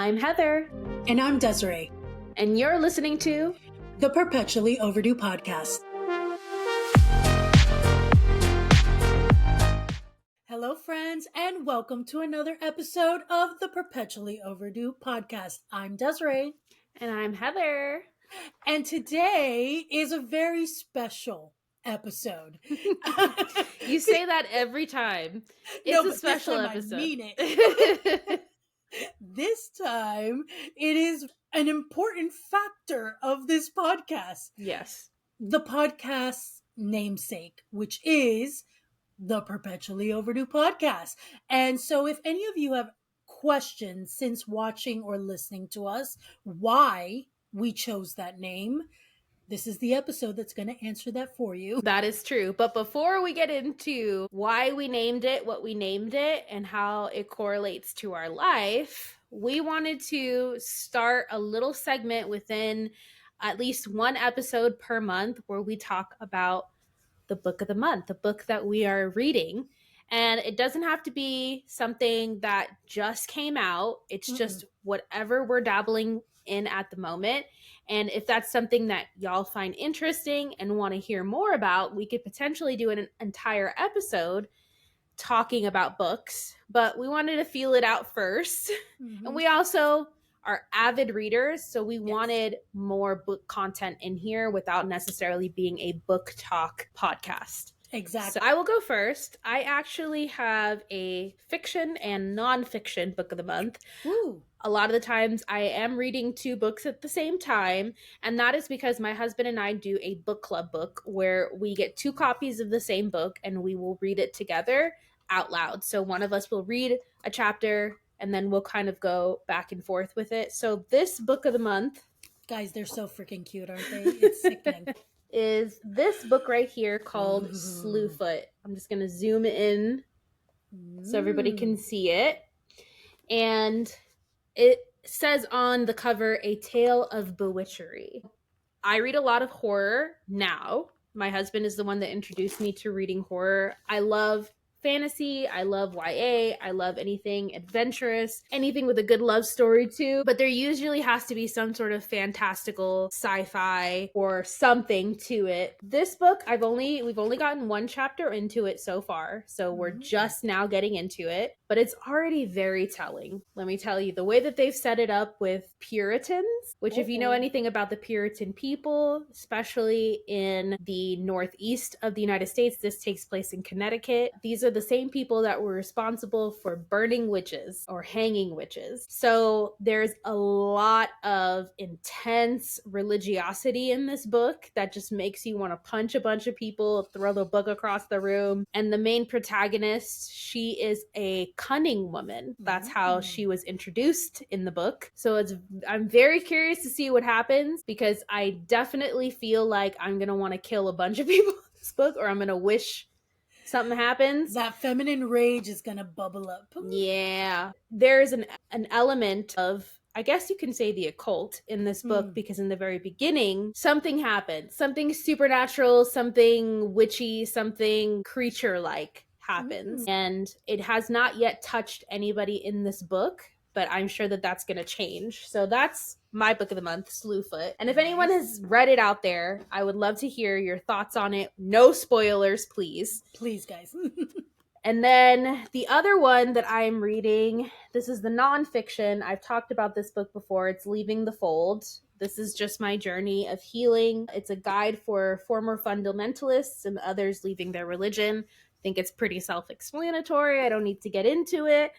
I'm Heather. And I'm Desiree. And you're listening to the Perpetually Overdue podcast. Hello, friends, and welcome to another episode of the Perpetually Overdue podcast. I'm Desiree. And I'm Heather. And today is a very special episode. You say that every time. It's a special episode. I mean it. This time, it is an important factor of this podcast. Yes. The podcast's namesake, which is the Perpetually Overdue podcast. And so if any of you have questions since watching or listening to us, why we chose that name, this is the episode that's going to answer that for you. That is true. But before we get into why we named it, what we named it, and how it correlates to our life, we wanted to start a little segment within at least one episode per month where we talk about the book of the month, the book that we are reading. And it doesn't have to be something that just came out. It's just whatever we're dabbling in at the moment. And if that's something that y'all find interesting and want to hear more about, we could potentially do an entire episode talking about books. But we wanted to feel it out first. And we also are avid readers, so we wanted more book content in here without necessarily being a book talk podcast. Exactly. So I will go first. I actually have a fiction and nonfiction book of the month. Ooh. A lot of the times I am reading two books at the same time, and that is because my husband and I do a book club book where we get two copies of the same book and we will read it together out loud. So one of us will read a chapter and then we'll kind of go back and forth with it. So this book of the month, guys, they're so freaking cute, aren't they? It's sickening. Is this book right here called Slewfoot. I'm just going to zoom in so everybody can see it. And it says on the cover, A Tale of Bewitchery. I read a lot of horror now. My husband is the one that introduced me to reading horror. I love fantasy, I love YA, I love anything adventurous, anything with a good love story too, but there usually has to be some sort of fantastical sci-fi or something to it. This book, we've only gotten one chapter into it so far, so we're just now getting into it, but it's already very telling. Let me tell you, the way that they've set it up with Puritans, which if you know anything about the Puritan people, especially in the northeast of the United States, this takes place in Connecticut. These are the same people that were responsible for burning witches or hanging witches. So there's a lot of intense religiosity in this book that just makes you want to punch a bunch of people, throw the book across the room. And the main protagonist, she is a cunning woman. That's how she was introduced in the book. So I'm very curious to see what happens because I definitely feel like I'm going to want to kill a bunch of people in this book, or I'm going to wish something happens. That feminine rage is gonna bubble up. Yeah. There's an element of, I guess you can say, the occult in this book because in the very beginning, something happened. Something supernatural, something witchy, something creature-like happens. And it has not yet touched anybody in this book, but I'm sure that that's going to change. So that's my book of the month, Slewfoot. And if anyone has read it out there, I would love to hear your thoughts on it. No spoilers, please. Please, guys. And then the other one that I'm reading, this is the nonfiction. I've talked about this book before. It's Leaving the Fold. This is just my journey of healing. It's a guide for former fundamentalists and others leaving their religion. I think it's pretty self-explanatory. I don't need to get into it.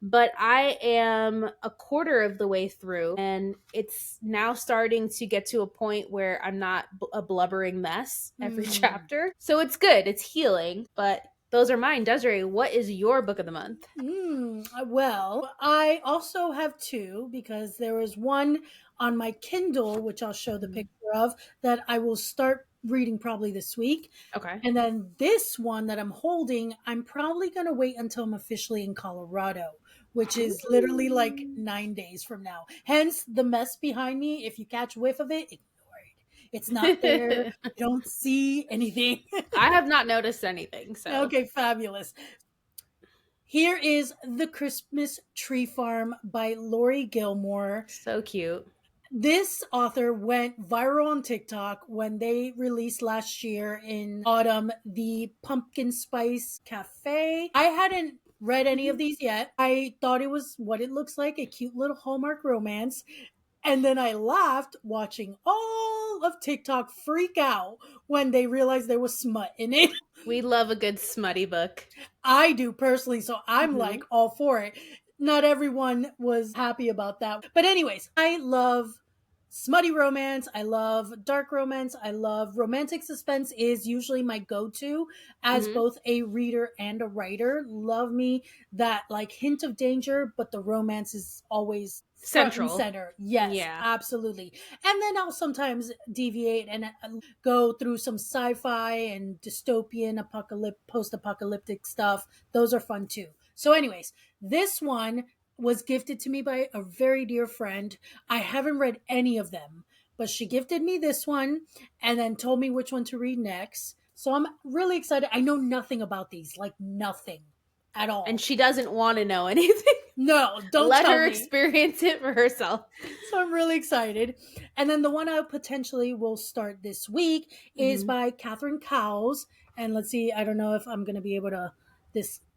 But I am a quarter of the way through, and it's now starting to get to a point where I'm not a blubbering mess every chapter. So it's good. It's healing. But those are mine. Desiree, what is your book of the month? Well, I also have two because there was one on my Kindle, which I'll show the picture of, that I will start reading probably this week. Okay. And then this one that I'm holding, I'm probably going to wait until I'm officially in Colorado, which is literally like 9 days from now. Hence the mess behind me. If you catch whiff of it, ignore it. It's not there. You don't see anything. I have not noticed anything. So okay, fabulous. Here is The Christmas Tree Farm by Lori Gilmore. So cute. This author went viral on TikTok when they released last year in autumn the Pumpkin Spice Cafe. I hadn't read any of these yet. I thought it was what it looks like, a cute little Hallmark romance. And then I laughed watching all of TikTok freak out when they realized there was smut in it. We love a good smutty book. I do personally, so I'm Mhm. like all for it. Not everyone was happy about that. But anyways, I love smutty romance. I love dark romance. I love romantic suspense is usually my go-to as Mhm. both a reader and a writer. Love me that like hint of danger, but the romance is always front and Central. center. Yes, Yeah. absolutely. And then I'll sometimes deviate and go through some sci-fi and dystopian post-apocalyptic stuff. Those are fun too. So anyways, this one was gifted to me by a very dear friend. I haven't read any of them, but she gifted me this one and then told me which one to read next. So I'm really excited. I know nothing about these, like nothing at all. And she doesn't want to know anything. No, don't Let tell her me. experience it for herself. So I'm really excited. And then the one I potentially will start this week is by Catherine Cowles. And let's see, I don't know if I'm going to be able to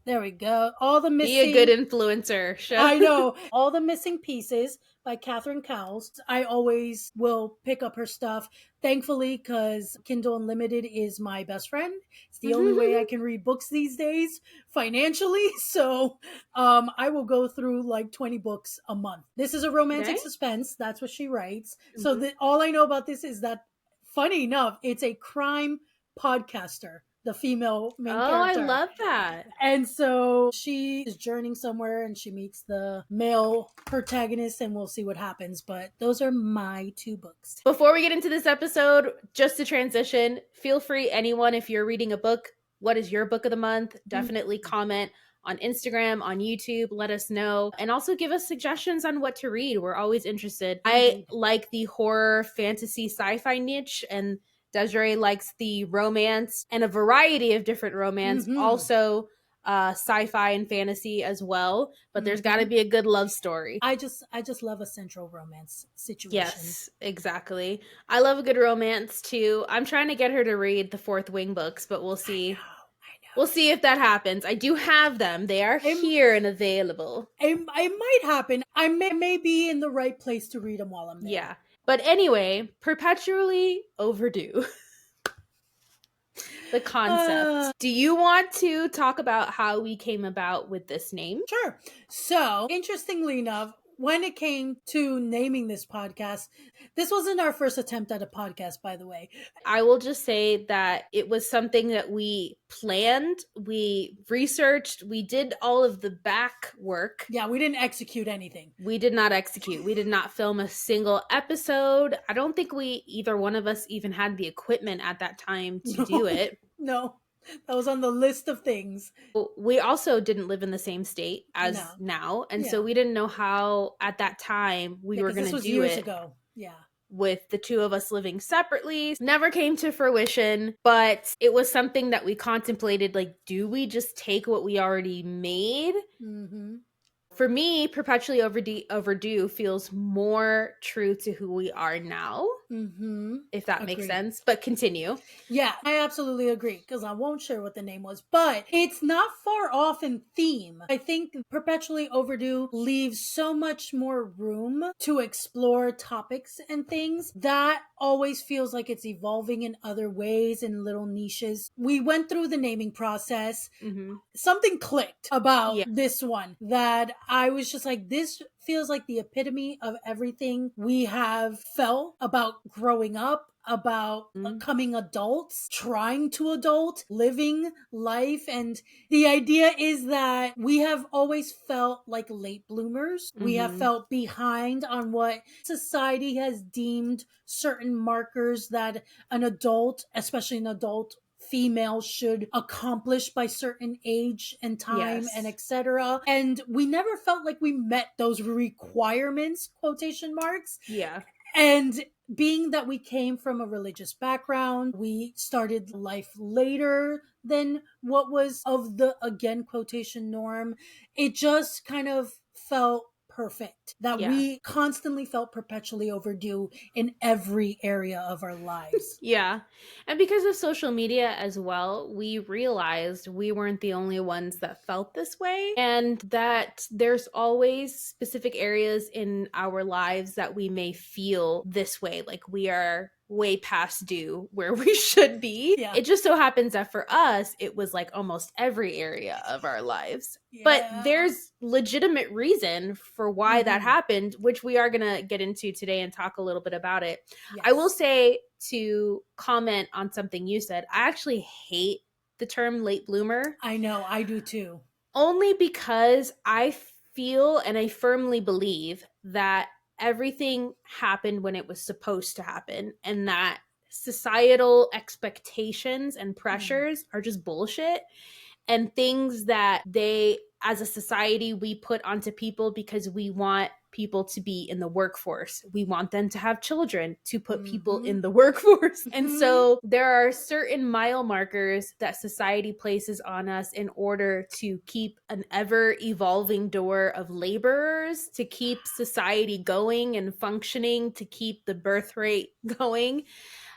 there we go. All the missing. Be a good influencer. I know. All the Missing Pieces by Catherine Cowles. I always will pick up her stuff. Thankfully, because Kindle Unlimited is my best friend. It's the only way I can read books these days financially. So I will go through like 20 books a month. This is a romantic suspense. That's what she writes. So all I know about this is that, funny enough, it's a crime podcaster, the female main character. I love that. And so she is journeying somewhere and she meets the male protagonist and we'll see what happens. But those are my two books. Before we get into this episode, just to transition, feel free, anyone, if you're reading a book, what is your book of the month? Definitely comment on Instagram, on YouTube, let us know. And also give us suggestions on what to read. We're always interested. I like the horror, fantasy, sci-fi niche, and Desiree likes the romance and a variety of different romance, also sci-fi and fantasy as well. But there's got to be a good love story. I just love a central romance situation. Yes, exactly. I love a good romance too. I'm trying to get her to read the Fourth Wing books, but we'll see. I know. We'll see if that happens. I do have them. They are here and available. It might happen. I may be in the right place to read them while I'm there. Yeah. But anyway, Perpetually Overdue. The concept. Do you want to talk about how we came about with this name? Sure. So, interestingly enough, when it came to naming this podcast, this wasn't our first attempt at a podcast, by the way. I will just say that it was something that we planned, we researched, we did all of the back work. Yeah, we didn't execute anything. We did not execute. We did not film a single episode. I don't think either one of us even had the equipment at that time to do it. No. That was on the list of things. We also didn't live in the same state as now. And so we didn't know how, at that time, we were going to do years it. Ago. Yeah. With the two of us living separately. Never came to fruition, but it was something that we contemplated, like, do we just take what we already made? For me, Perpetually Overdue feels more true to who we are now, if that makes sense. But continue. Yeah, I absolutely agree, because I won't share what the name was, but it's not far off in theme. I think Perpetually Overdue leaves so much more room to explore topics and things that always feels like it's evolving in other ways, in little niches. We went through the naming process. Something clicked about this one that I was just like, this feels like the epitome of everything we have felt about growing up, about becoming adults, trying to adult, living life. And the idea is that we have always felt like late bloomers. We have felt behind on what society has deemed certain markers that an adult, especially an adult female, should accomplish by certain age and time and etc. And we never felt like we met those requirements, quotation marks. Yeah. And being that we came from a religious background, we started life later than what was of the, again, quotation norm. It just kind of felt perfect that Yeah. we constantly felt perpetually overdue in every area of our lives. Yeah. And because of social media as well, we realized we weren't the only ones that felt this way, and that there's always specific areas in our lives that we may feel this way, like we are way past due where we should be. Yeah. It just so happens that for us, it was like almost every area of our lives. But Yeah. there's legitimate reason for why that Mhm. happened, which we are going to get into today and talk a little bit about it. Yes. I will say, to comment on something you said, I actually hate the term late bloomer, I know, I do too. only because I feel and I firmly believe that everything happened when it was supposed to happen, and that societal expectations and pressures are just bullshit, and things that they, as a society, we put onto people because we want people to be in the workforce. We want them to have children to put people in the workforce. And so there are certain mile markers that society places on us in order to keep an ever evolving door of laborers, to keep society going and functioning, to keep the birth rate going,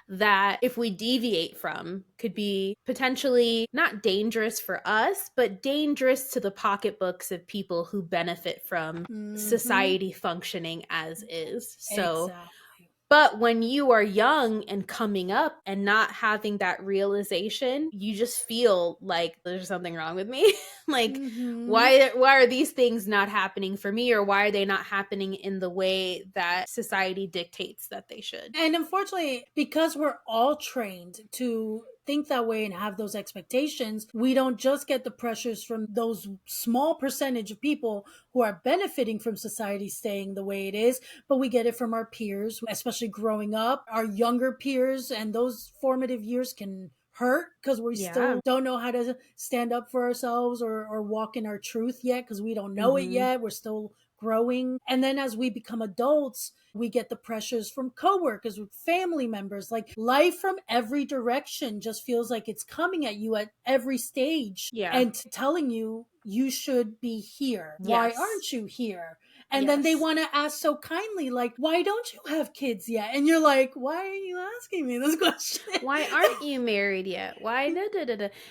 that if we deviate from, could be potentially not dangerous for us, but dangerous to the pocketbooks of people who benefit from society functioning as is. So, Exactly. but when you are young and coming up and not having that realization, you just feel like there's something wrong with me. Like, why are these things not happening for me, or why are they not happening in the way that society dictates that they should? And unfortunately, because we're all trained to think that way and have those expectations, we don't just get the pressures from those small percentage of people who are benefiting from society staying the way it is, but we get it from our peers, especially growing up, our younger peers, and those formative years can hurt because we still don't know how to stand up for ourselves or walk in our truth yet because we don't know it yet. We're still growing. And then as we become adults, we get the pressures from coworkers, with family members. Like, life from every direction just feels like it's coming at you at every stage and telling you you should be here. Why aren't you here? And then they want to ask so kindly, like, why don't you have kids yet? And you're like, why are you asking me this question? Why aren't you married yet? Why?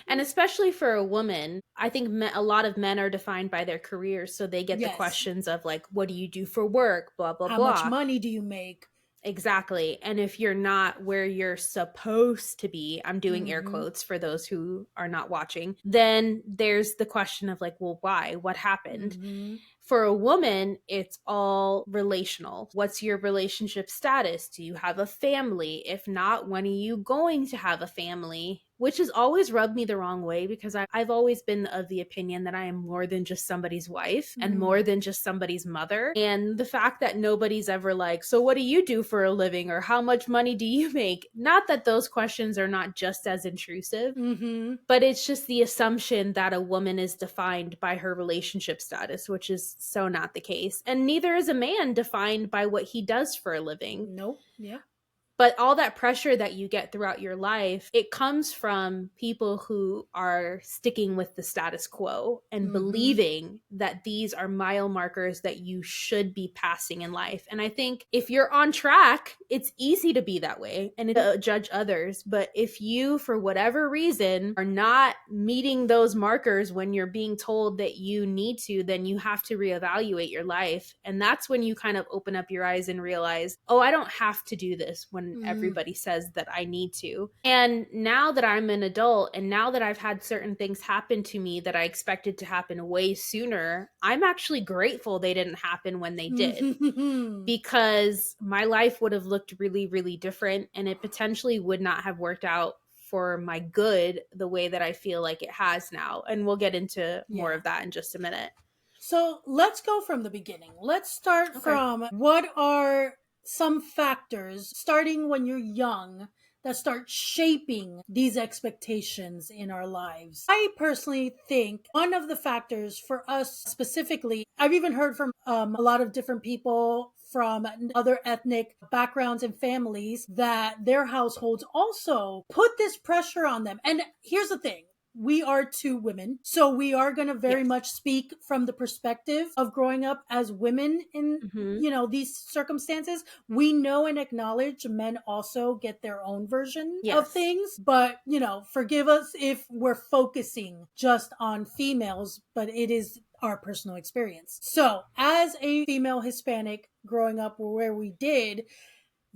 And especially for a woman, I think a lot of men are defined by their careers. So they get the questions of, like, what do you do for work? Blah, blah, How blah. much money do you make? Exactly. And if you're not where you're supposed to be, I'm doing air quotes for those who are not watching, then there's the question of, like, well, why? What happened? For a woman, it's all relational. What's your relationship status? Do you have a family? If not, when are you going to have a family? Which has always rubbed me the wrong way, because I've always been of the opinion that I am more than just somebody's wife and more than just somebody's mother. And the fact that nobody's ever like, so what do you do for a living? Or how much money do you make? Not that those questions are not just as intrusive, but it's just the assumption that a woman is defined by her relationship status, which is so not the case. And neither is a man defined by what he does for a living. Nope. Yeah. But all that pressure that you get throughout your life, it comes from people who are sticking with the status quo and believing that these are mile markers that you should be passing in life. And I think if you're on track, it's easy to be that way and to judge others. But if you, for whatever reason, are not meeting those markers when you're being told that you need to, then you have to reevaluate your life. And that's when you kind of open up your eyes and realize, oh, I don't have to do this when everybody says that I need to. And now that I'm an adult, and now that I've had certain things happen to me that I expected to happen way sooner, I'm actually grateful they didn't happen when they did. Because my life would have looked really, really different, and it potentially would not have worked out for my good the way that I feel like it has now. And we'll get into more of that in just a minute. So let's go from the beginning. Let's start from what are some factors, starting when you're young, that start shaping these expectations in our lives. I personally think one of the factors for us specifically, I've even heard from a lot of different people from other ethnic backgrounds and families that their households also put this pressure on them. And here's the thing. We are two women, so we are going to very Yes. much speak from the perspective of growing up as women in these circumstances. We know and acknowledge men also get their own version of Yes. things, but forgive us if we're focusing just on females, but it is our personal experience. So, as a female Hispanic growing up where we did,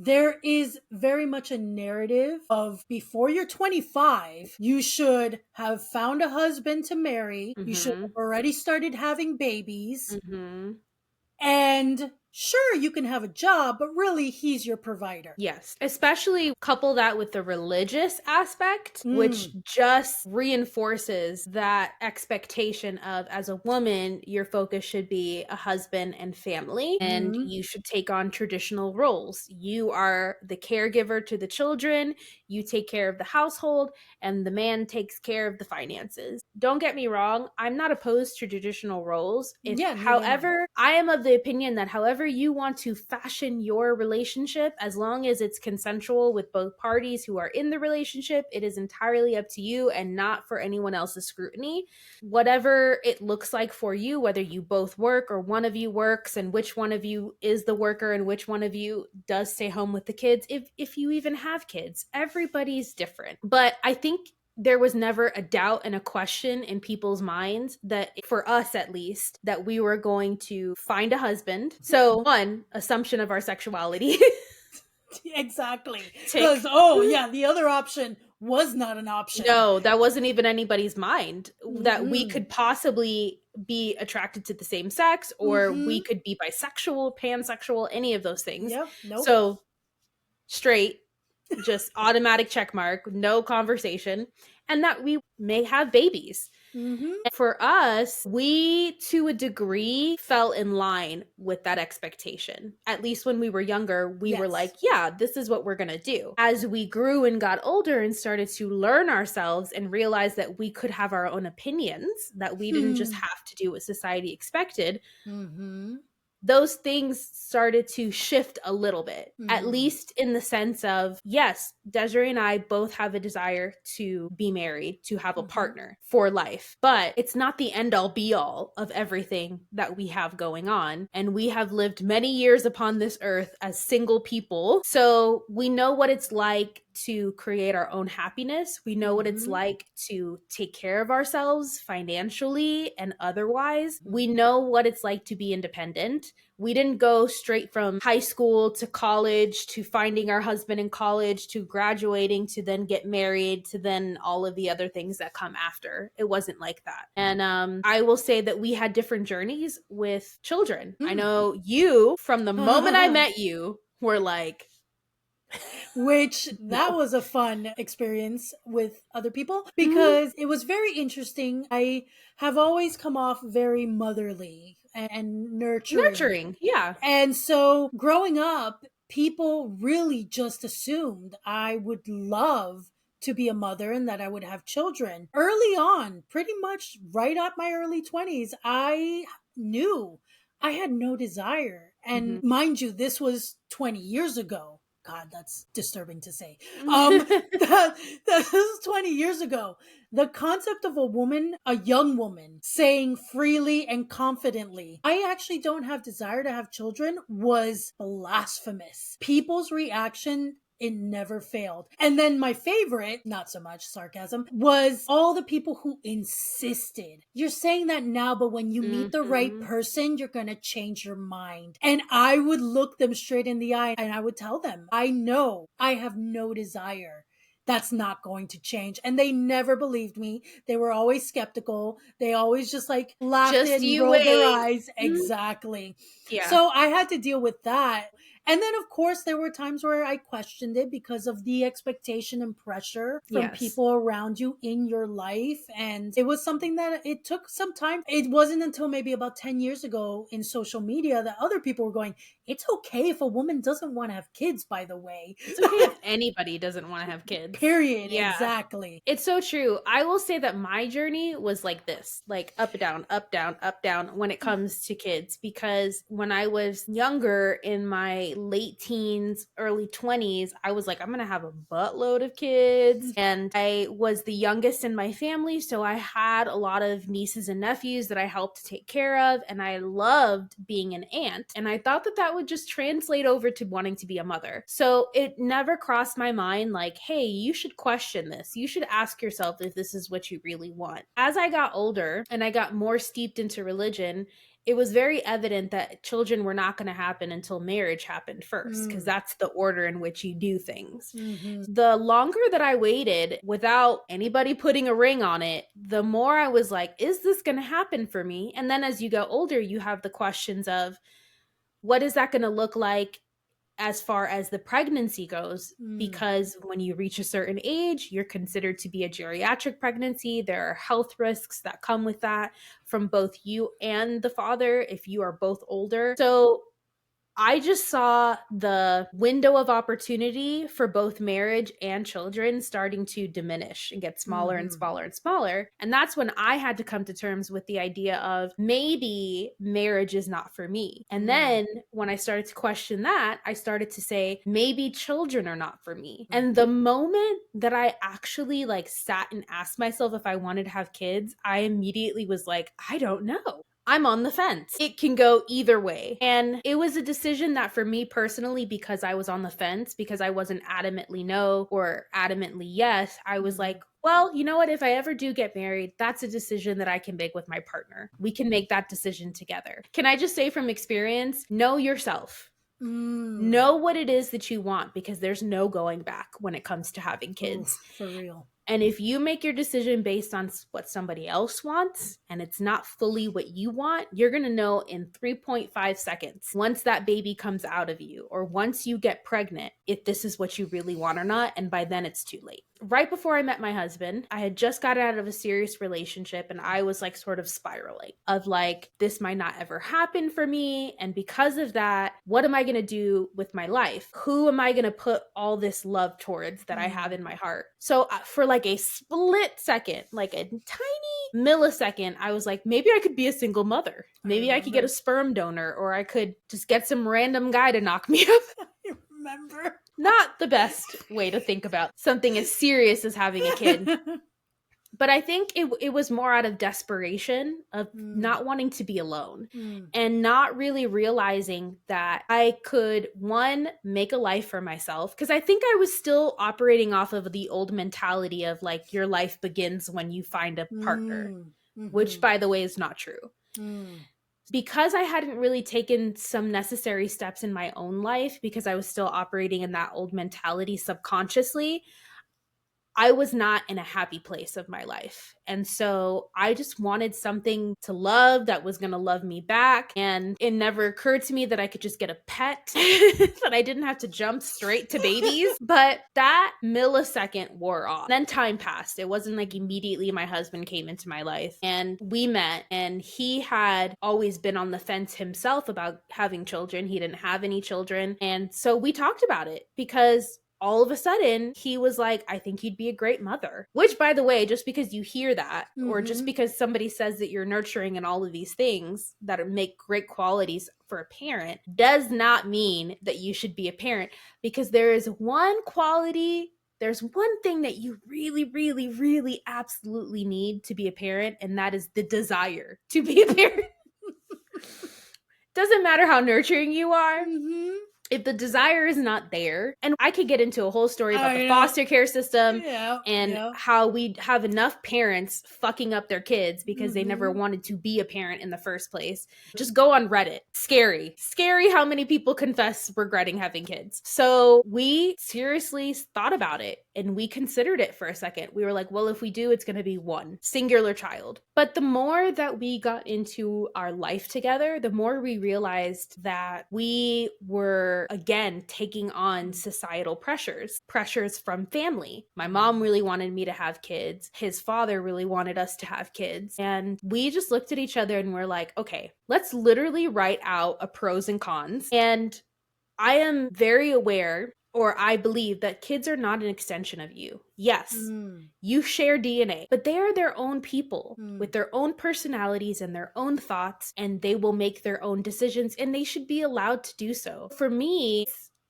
there is very much a narrative of before you're 25, you should have found a husband to marry. You should have already started having babies. And sure, you can have a job, but really, he's your provider. Yes. Especially couple that with the religious aspect, which just reinforces that expectation of, as a woman, your focus should be a husband and family, and you should take on traditional roles. You are the caregiver to the children, you take care of the household, and the man takes care of the finances. Don't get me wrong, I'm not opposed to traditional roles. However, I am of the opinion that however you want to fashion your relationship, as long as it's consensual with both parties who are in the relationship, it is entirely up to you and not for anyone else's scrutiny. Whatever it looks like for you, whether you both work or one of you works, and which one of you is the worker and which one of you does stay home with the kids, if you even have kids, everybody's different. But I think there was never a doubt and a question in people's minds that, for us at least, that we were going to find a husband. So, one, assumption of our sexuality. Exactly. Because, the other option was not an option. No, that wasn't even anybody's mind, that we could possibly be attracted to the same sex, or we could be bisexual, pansexual, any of those things. Yep. Nope. So, straight, just automatic check mark, no conversation, and that we may have babies. For us, we, to a degree, fell in line with that expectation. At least when we were younger, we were like, yeah, this is what we're going to do. As we grew and got older and started to learn ourselves and realize that we could have our own opinions, that we didn't just have to do what society expected, those things started to shift a little bit, at least in the sense of, yes, Desiree and I both have a desire to be married, to have a partner for life, but it's not the end all be all of everything that we have going on. And we have lived many years upon this earth as single people. So we know what it's like to create our own happiness. We know what it's like to take care of ourselves financially and otherwise. We know what it's like to be independent. We didn't go straight from high school to college to finding our husband in college to graduating to then get married to then all of the other things that come after. It wasn't like that. And I will say that we had different journeys with children. I know you, from the moment I met you, were like, which that was a fun experience with other people because it was very interesting. I have always come off very motherly and nurturing. Yeah. And so growing up, people really just assumed I would love to be a mother and that I would have children. Early on, pretty much right at my early 20s, I knew I had no desire. And mind you, this was 20 years ago. God, that's disturbing to say. This is 20 years ago. The concept of a woman, a young woman, saying freely and confidently, I actually don't have desire to have children, was blasphemous. People's reaction, it never failed. And then my favorite, not so much sarcasm, was all the people who insisted. You're saying that now, but when you meet the right person, you're going to change your mind. And I would look them straight in the eye and I would tell them, I know I have no desire. That's not going to change. And they never believed me. They were always skeptical. They always just laughed and rolled their eyes. Exactly. Yeah. So I had to deal with that. And then, of course, there were times where I questioned it because of the expectation and pressure from Yes. people around you in your life. And it was something that it took some time. It wasn't until maybe about 10 years ago in social media that other people were going, it's okay if a woman doesn't want to have kids, by the way. It's okay if anybody doesn't want to have kids. Period. Yeah. Exactly. It's so true. I will say that my journey was like this, like up, down, up, down, up, down when it comes to kids. Because when I was younger, in my late teens, early 20s, I was like, I'm going to have a buttload of kids. And I was the youngest in my family. So I had a lot of nieces and nephews that I helped take care of. And I loved being an aunt. And I thought that that would just translate over to wanting to be a mother. So it never crossed my mind like, hey, you should question this. You should ask yourself if this is what you really want. As I got older and I got more steeped into religion, it was very evident that children were not going to happen until marriage happened first, because that's the order in which you do things. The longer that I waited without anybody putting a ring on it, the more I was like, is this going to happen for me? And then as you go older, you have the questions of, what is that going to look like as far as the pregnancy goes? Because when you reach a certain age, you're considered to be a geriatric pregnancy. There are health risks that come with that from both you and the father if you are both older. So I just saw the window of opportunity for both marriage and children starting to diminish and get smaller and smaller and smaller. And that's when I had to come to terms with the idea of maybe marriage is not for me. And then when I started to question that, I started to say, maybe children are not for me. And the moment that I actually like sat and asked myself if I wanted to have kids, I immediately was like, I don't know. I'm on the fence. It can go either way. And it was a decision that for me personally, because I was on the fence, because I wasn't adamantly no or adamantly yes, I was like, well, you know what? If I ever do get married, that's a decision that I can make with my partner. We can make that decision together. Can I just say from experience, know yourself. Know what it is that you want, because there's no going back when it comes to having kids. Oof, for real. And if you make your decision based on what somebody else wants and it's not fully what you want, you're going to know in 3.5 seconds once that baby comes out of you or once you get pregnant if this is what you really want or not. And by then it's too late. Right before I met my husband, I had just gotten out of a serious relationship and I was like sort of spiraling of like, this might not ever happen for me. And because of that, what am I going to do with my life? Who am I going to put all this love towards that I have in my heart? So for like a split second, like a tiny millisecond, I was like, maybe I could be a single mother. Maybe I could get a sperm donor, or I could just get some random guy to knock me up. I remember. Not the best way to think about something as serious as having a kid. But I think it was more out of desperation of not wanting to be alone and not really realizing that I could, one, make a life for myself. Because I think I was still operating off of the old mentality of like, your life begins when you find a partner, which, by the way, is not true. Because I hadn't really taken some necessary steps in my own life, because I was still operating in that old mentality subconsciously, I was not in a happy place of my life. And so I just wanted something to love that was going to love me back. And it never occurred to me that I could just get a pet, that I didn't have to jump straight to babies. But that millisecond wore off. Then time passed. It wasn't like immediately my husband came into my life and we met, and he had always been on the fence himself about having children. He didn't have any children. And so we talked about it, because all of a sudden, he was like, I think you'd be a great mother. Which, by the way, just because you hear that, or just because somebody says that you're nurturing and all of these things that make great qualities for a parent, does not mean that you should be a parent. Because there is one quality, there's one thing that you really, really, really absolutely need to be a parent, and that is the desire to be a parent. Doesn't matter how nurturing you are. If the desire is not there, and I could get into a whole story about the foster care system and how we have enough parents fucking up their kids because they never wanted to be a parent in the first place. Just go on Reddit. Scary how many people confess regretting having kids. So we seriously thought about it And we considered it for a second. We were like, well, if we do, it's going to be one singular child. But the more that we got into our life together, the more we realized that we were, again, taking on societal pressures from family. My mom really wanted me to have kids. His father really wanted us to have kids. And we just looked at each other and we're like, okay, let's literally write out a pros and cons. And I am very aware, or I believe, that kids are not an extension of you. Yes, you share DNA, but they are their own people with their own personalities and their own thoughts, and they will make their own decisions, and they should be allowed to do so. For me,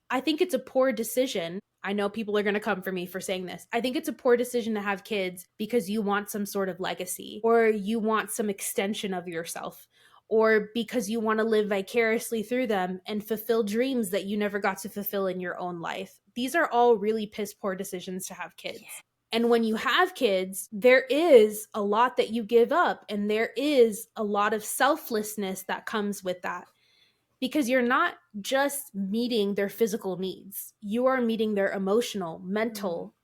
I think it's a poor decision. I know people are going to come for me for saying this. I think it's a poor decision to have kids because you want some sort of legacy, or you want some extension of yourself, or because you want to live vicariously through them and fulfill dreams that you never got to fulfill in your own life. These are all really piss poor decisions to have kids. Yeah. And when you have kids, there is a lot that you give up, and there is a lot of selflessness that comes with that. Because you're not just meeting their physical needs. You are meeting their emotional, mental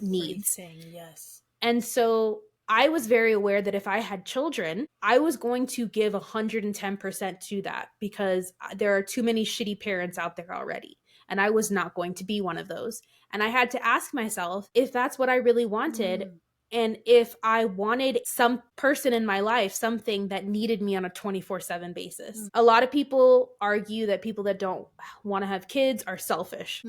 needs. Yes. And so I was very aware that if I had children, I was going to give 110% to that, because there are too many shitty parents out there already. And I was not going to be one of those. And I had to ask myself if that's what I really wanted. And if I wanted some person in my life, something that needed me on a 24/7 basis. A lot of people argue that people that don't want to have kids are selfish.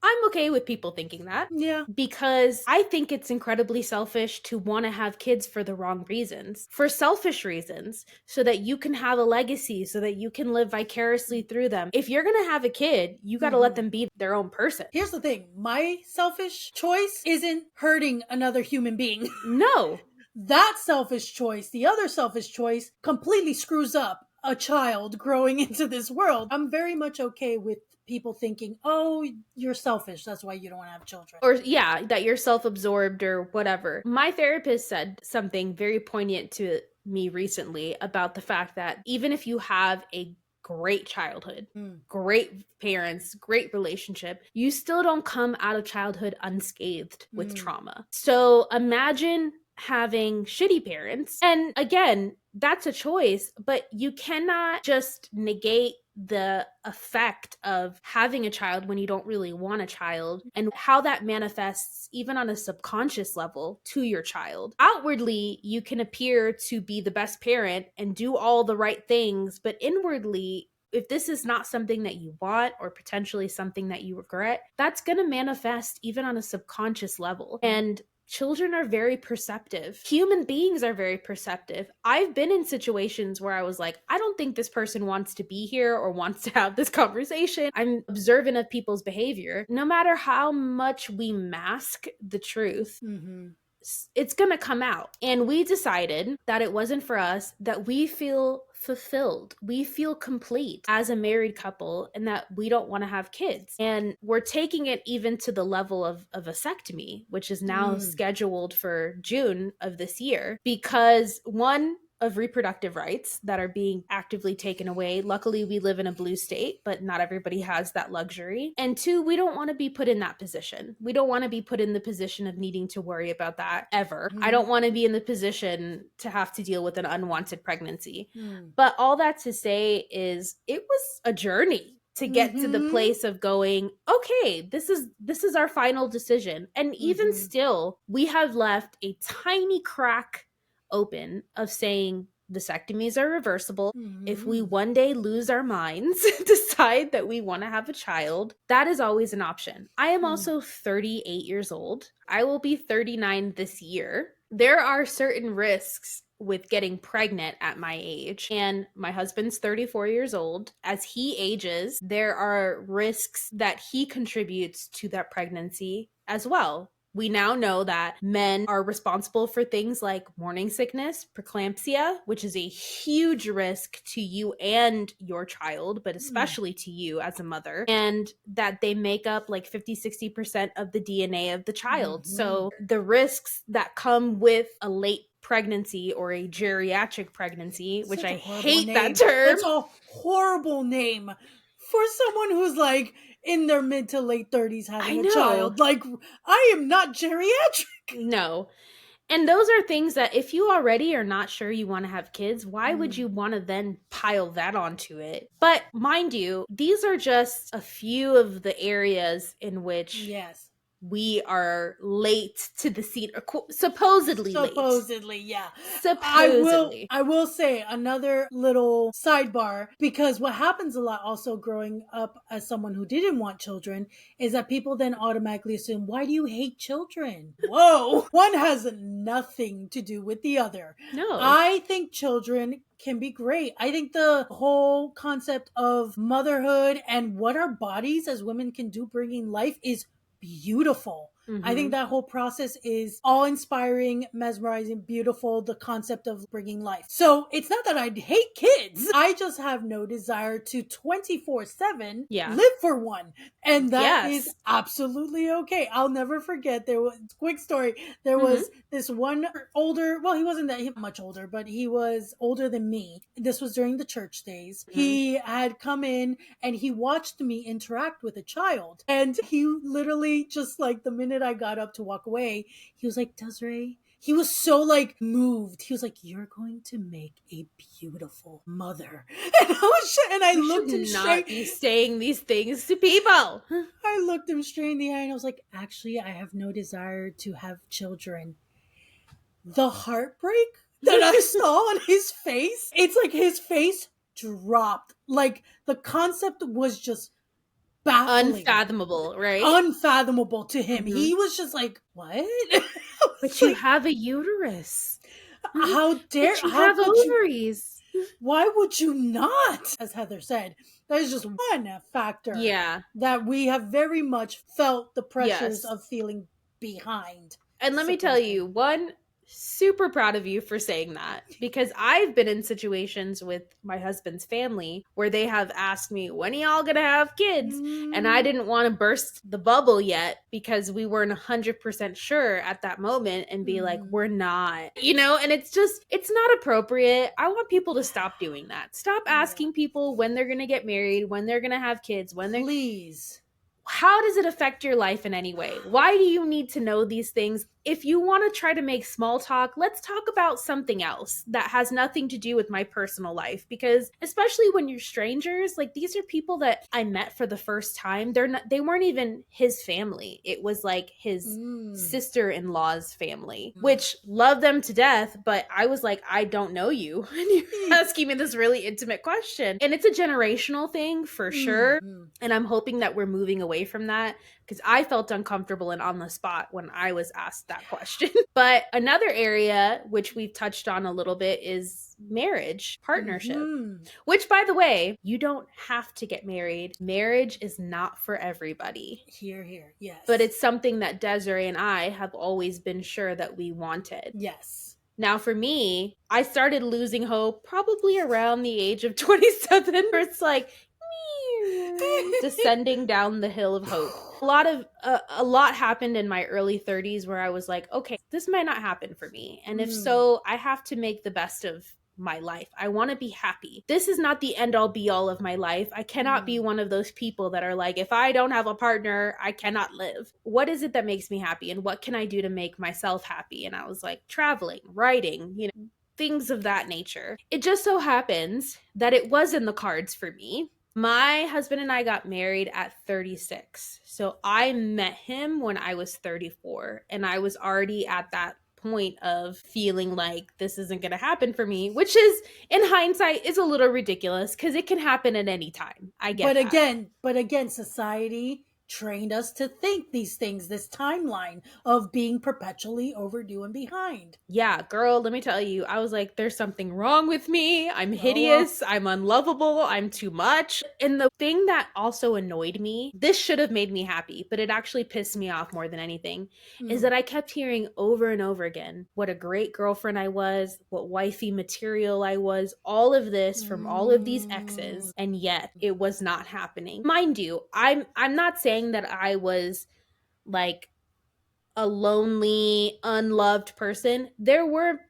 I'm okay with people thinking that. Yeah. Because I think it's incredibly selfish to want to have kids for the wrong reasons. For selfish reasons. So that you can have a legacy. So that you can live vicariously through them. If you're going to have a kid, you got to let them be their own person. Here's the thing. My selfish choice isn't hurting another human being. No. That selfish choice, the other selfish choice, completely screws up a child growing into this world. I'm very much okay with people thinking, oh, you're selfish, that's why you don't want to have children. Or yeah, that you're self-absorbed or whatever. My therapist said something very poignant to me recently about the fact that even if you have a great childhood, great parents, great relationship, you still don't come out of childhood unscathed with trauma. So imagine having shitty parents. And again, that's a choice, but you cannot just negate the effect of having a child when you don't really want a child, and how that manifests even on a subconscious level to your child. Outwardly, you can appear to be the best parent and do all the right things, but inwardly, if this is not something that you want, or potentially something that you regret, that's going to manifest even on a subconscious level. And children are very perceptive. Human beings are very perceptive. I've been in situations where I was like, I don't think this person wants to be here or wants to have this conversation. I'm observant of people's behavior. No matter how much we mask the truth, it's gonna come out. And we decided that it wasn't for us, that we feel fulfilled, we feel complete as a married couple, and that we don't want to have kids. And we're taking it even to the level of a vasectomy, which is now scheduled for June of this year, because one, of reproductive rights that are being actively taken away. Luckily, we live in a blue state, but not everybody has that luxury. And two, we don't want to be put in that position. We don't want to be put in the position of needing to worry about that ever. I don't want to be in the position to have to deal with an unwanted pregnancy. But all that to say is, it was a journey to get to the place of going, okay, this is our final decision. And even still, we have left a tiny crack open of saying vasectomies are reversible. If we one day lose our minds, decide that we want to have a child, that is always an option. I am also 38 years old. I will be 39 this year. There are certain risks with getting pregnant at my age, and my husband's 34 years old. As he ages, there are risks that he contributes to that pregnancy as well. We now know that men are responsible for things like morning sickness, preeclampsia, which is a huge risk to you and your child, but especially to you as a mother, and that they make up like 50-60% of the DNA of the child. So the risks that come with a late pregnancy or a geriatric pregnancy, which I hate that term. It's a horrible name for someone who's like in their mid to late 30s having I a know. child. Like, I am not geriatric. No. And those are things that if you already are not sure you want to have kids, why would you want to then pile that onto it? But mind you, these are just a few of the areas in which Yes. we are late to the scene, or supposedly late. Yeah. Supposedly. I will say another little sidebar, because what happens a lot also growing up as someone who didn't want children is that people then automatically assume, why do you hate children? Whoa. One has nothing to do with the other. No. I think children can be great. I think the whole concept of motherhood and what our bodies as women can do bringing life is beautiful. I think that whole process is awe inspiring, mesmerizing, beautiful, the concept of bringing life. So it's not that I hate kids. I just have no desire to 24/7 live for one. And that is absolutely okay. I'll never forget, there was, quick story, there was this one older, well, he wasn't that much older, but he was older than me. This was during the church days. He had come in and he watched me interact with a child. And he literally, just like the minute I got up to walk away, he was like, Desiree, he was so like moved. He was like, you're going to make a beautiful mother. And I looked him straight. Not be saying these things to people. I looked him straight in the eye and I was like, actually, I have no desire to have children. The heartbreak that I saw on his face, it's like his face dropped. Like the concept was just baffling. Unfathomable, right? Unfathomable to him. He was just like, what? But you have a uterus. How dare you have ovaries? Why would you not? As Heather said, that is just one factor. Yeah. That we have very much felt the pressures of feeling behind. And let me tell you, one, super proud of you for saying that, because I've been in situations with my husband's family where they have asked me, when are y'all gonna have kids? And I didn't want to burst the bubble yet because we weren't 100% sure at that moment and be like, we're not, you know. And it's just, it's not appropriate. I want people to stop doing that. Stop asking people when they're gonna get married, when they're gonna have kids, when they're... Please. How does it affect your life in any way? Why do you need to know these things? If you want to try to make small talk, let's talk about something else that has nothing to do with my personal life. Because especially when you're strangers, like these are people that I met for the first time. They weren't even his family. It was like his sister-in-law's family, which love them to death. But I was like, I don't know you. And you're asking me this really intimate question. And it's a generational thing for sure. And I'm hoping that we're moving away from that, because I felt uncomfortable and on the spot when I was asked that question. But another area which we've touched on a little bit is marriage, partnership, which, by the way, you don't have to get married. Marriage is not for everybody. Here, yes. But it's something that Desiree and I have always been sure that we wanted. Yes. Now, for me, I started losing hope probably around the age of 27, where it's like, descending down the hill of hope. A lot happened in my early 30s where I was like, okay, this might not happen for me. And if so, I have to make the best of my life. I want to be happy. This is not the end all be all of my life. I cannot be one of those people that are like, if I don't have a partner, I cannot live. What is it that makes me happy? And what can I do to make myself happy? And I was like, traveling, writing, you know, things of that nature. It just so happens that it was in the cards for me. My husband and I got married at 36. So I met him when I was 34, and I was already at that point of feeling like this isn't going to happen for me, which is, in hindsight, is a little ridiculous because it can happen at any time. I get that. But again, society trained us to think these things, this timeline of being perpetually overdue and behind. Yeah, girl, let me tell you, I was like, there's something wrong with me. I'm hideous. I'm unlovable. I'm too much. And the thing that also annoyed me, this should have made me happy, but it actually pissed me off more than anything, is that I kept hearing over and over again what a great girlfriend I was, what wifey material I was, all of this from all of these exes, and yet it was not happening. Mind you, I'm not saying that I was like a lonely, unloved person. There were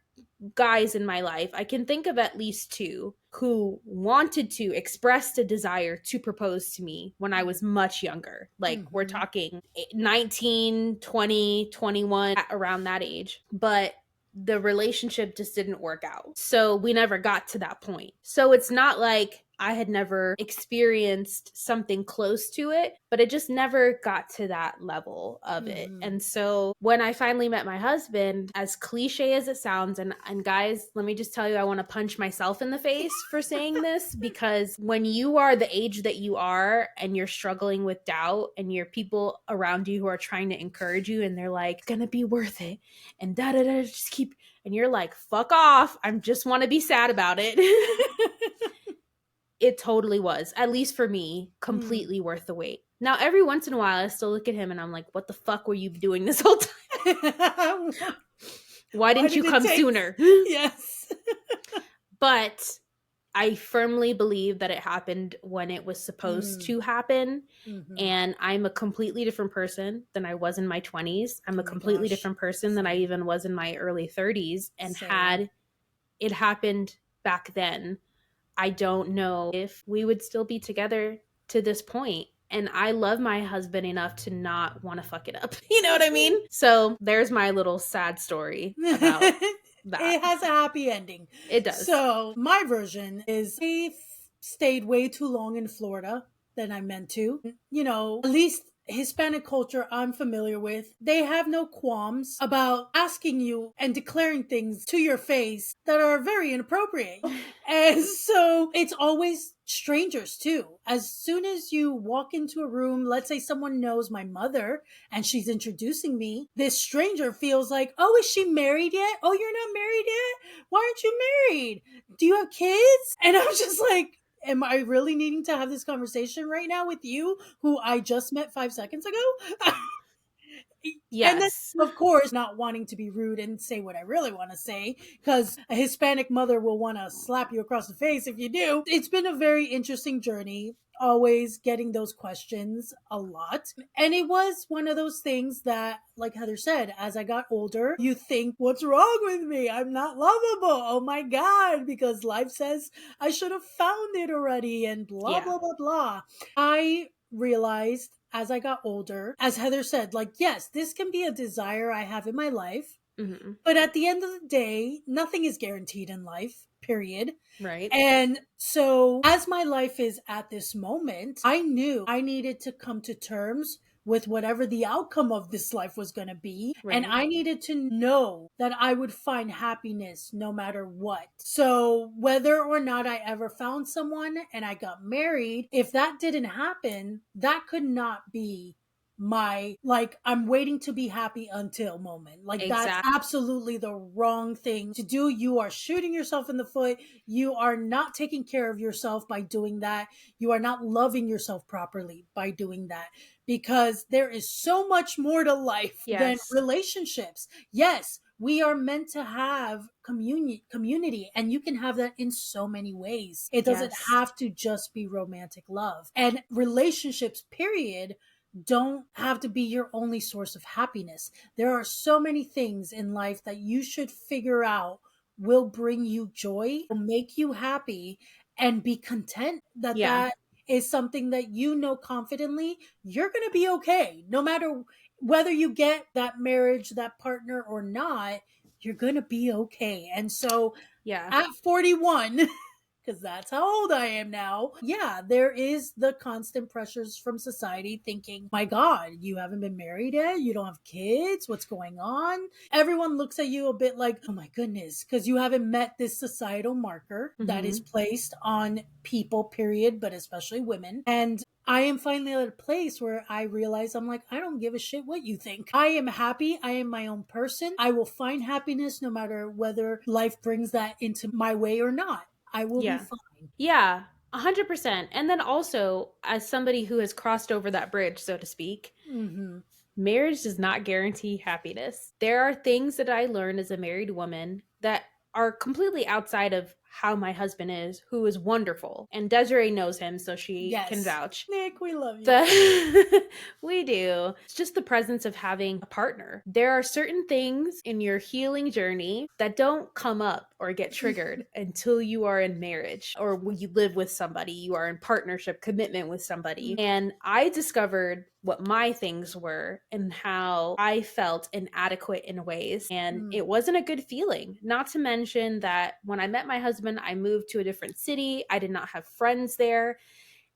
guys in my life. I can think of at least two who wanted to express a desire to propose to me when I was much younger. Like we're talking 19, 20, 21, around that age. But the relationship just didn't work out. So we never got to that point. So it's not like I had never experienced something close to it, but it just never got to that level of it. And so when I finally met my husband, as cliche as it sounds, and guys, let me just tell you, I want to punch myself in the face for saying this, because when you are the age that you are and you're struggling with doubt and you're people around you who are trying to encourage you and they're like, it's gonna be worth it, and just keep, and you're like, fuck off, I just want to be sad about it. It totally was, at least for me, completely worth the wait. Now, every once in a while, I still look at him and I'm like, what the fuck were you doing this whole time? Why didn't you come sooner? Yes. But I firmly believe that it happened when it was supposed to happen. And I'm a completely different person than I was in my 20s. I'm a completely different person than I even was in my early 30s. And had it happened back then, I don't know if we would still be together to this point. And I love my husband enough to not want to fuck it up. You know what I mean? So there's my little sad story about that. It has a happy ending. It does. So my version is I stayed way too long in Florida than I meant to. You know, at least Hispanic culture I'm familiar with, they have no qualms about asking you and declaring things to your face that are very inappropriate. And so it's always strangers too. As soon as you walk into a room, let's say someone knows my mother and she's introducing me, this stranger feels like, oh, is she married yet? Oh, you're not married yet? Why aren't you married? Do you have kids? And I'm just like, am I really needing to have this conversation right now with you, who I just met 5 seconds ago? Yes. And then, of course, not wanting to be rude and say what I really want to say, because a Hispanic mother will want to slap you across the face if you do. It's been a very interesting journey, always getting those questions a lot. And it was one of those things that, like Heather said, as I got older, you think, what's wrong with me? I'm not lovable. Oh my God, because life says I should have found it already and blah, blah, blah, blah. I realized as I got older, as Heather said, like, yes, this can be a desire I have in my life. But at the end of the day, nothing is guaranteed in life, period. Right. And so as my life is at this moment, I knew I needed to come to terms with whatever the outcome of this life was going to be. Right. And I needed to know that I would find happiness no matter what. So whether or not I ever found someone and I got married, if that didn't happen, that could not be my, like, I'm waiting to be happy until moment. Like, that's absolutely the wrong thing to do. You are shooting yourself in the foot. You are not taking care of yourself by doing that. You are not loving yourself properly by doing that, because there is so much more to life than relationships. Yes, we are meant to have community, and you can have that in so many ways. It doesn't have to just be romantic love. And relationships, period, don't have to be your only source of happiness. There are so many things in life that you should figure out will bring you joy, will make you happy, and be content that that is something that you know confidently you're going to be okay. No matter whether you get that marriage, that partner or not, you're going to be okay. And so at 41, because that's how old I am now. Yeah, there is the constant pressures from society thinking, my God, you haven't been married yet? You don't have kids? What's going on? Everyone looks at you a bit like, oh my goodness, because you haven't met this societal marker that is placed on people, period, but especially women. And I am finally at a place where I realize I'm like, I don't give a shit what you think. I am happy. I am my own person. I will find happiness no matter whether life brings that into my way or not. I will be fine. Yeah, 100%. And then also, as somebody who has crossed over that bridge, so to speak, marriage does not guarantee happiness. There are things that I learned as a married woman that are completely outside of how my husband is, who is wonderful. And Desiree knows him, so she can Yes. vouch. Nick, we love you. We do. It's just the presence of having a partner. There are certain things in your healing journey that don't come up or get triggered until you are in marriage or when you live with somebody, you are in partnership, commitment with somebody. And I discovered what my things were and how I felt inadequate in ways. And it wasn't a good feeling. Not to mention that when I met my husband, I moved to a different city. I did not have friends there.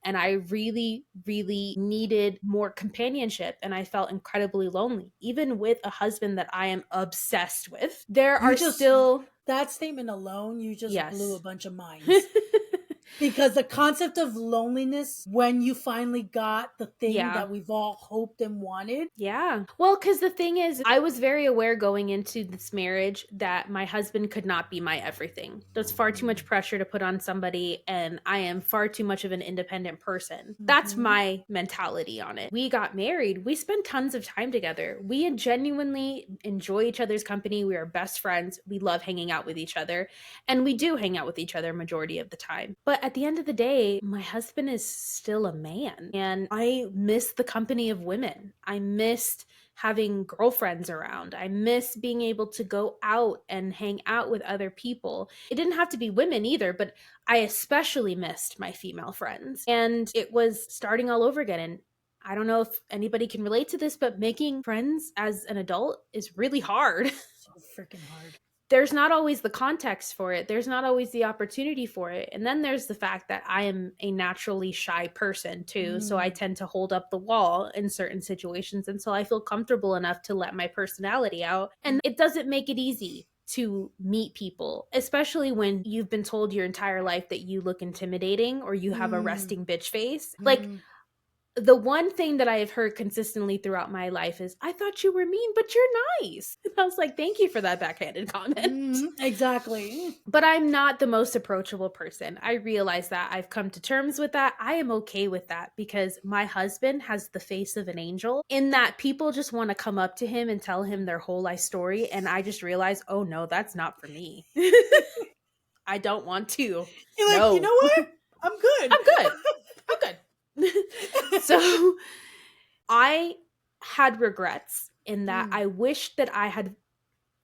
And I really, really needed more companionship. And I felt incredibly lonely, even with a husband that I am obsessed with. There are still. That statement alone, you just blew a Yes. bunch of minds. Because the concept of loneliness, when you finally got the thing Yeah. that we've all hoped and wanted. Yeah. Well, because the thing is, I was very aware going into this marriage that my husband could not be my everything. There's far too much pressure to put on somebody, and I am far too much of an independent person. That's my mentality on it. We got married. We spent tons of time together. We genuinely enjoy each other's company. We are best friends. We love hanging out with each other, and we do hang out with each other majority of the time. But at the end of the day, my husband is still a man, and I miss the company of women. I missed having girlfriends around. I miss being able to go out and hang out with other people. It didn't have to be women either, but I especially missed my female friends. And it was starting all over again. And I don't know if anybody can relate to this, but making friends as an adult is really hard. So freaking hard. There's not always the context for it. There's not always the opportunity for it. And then there's the fact that I am a naturally shy person too. So I tend to hold up the wall in certain situations until I feel comfortable enough to let my personality out. And it doesn't make it easy to meet people, especially when you've been told your entire life that you look intimidating or you have a resting bitch face. Like, the one thing that I have heard consistently throughout my life is, I thought you were mean, but you're nice. And I was like, thank you for that backhanded comment. Exactly. But I'm not the most approachable person. I realize that. I've come to terms with that. I am okay with that because my husband has the face of an angel in that people just want to come up to him and tell him their whole life story. And I just realize, oh no, that's not for me. I don't want to. You're like, you know what? I'm good. I'm good. I'm good. So I had regrets in that I wished that I had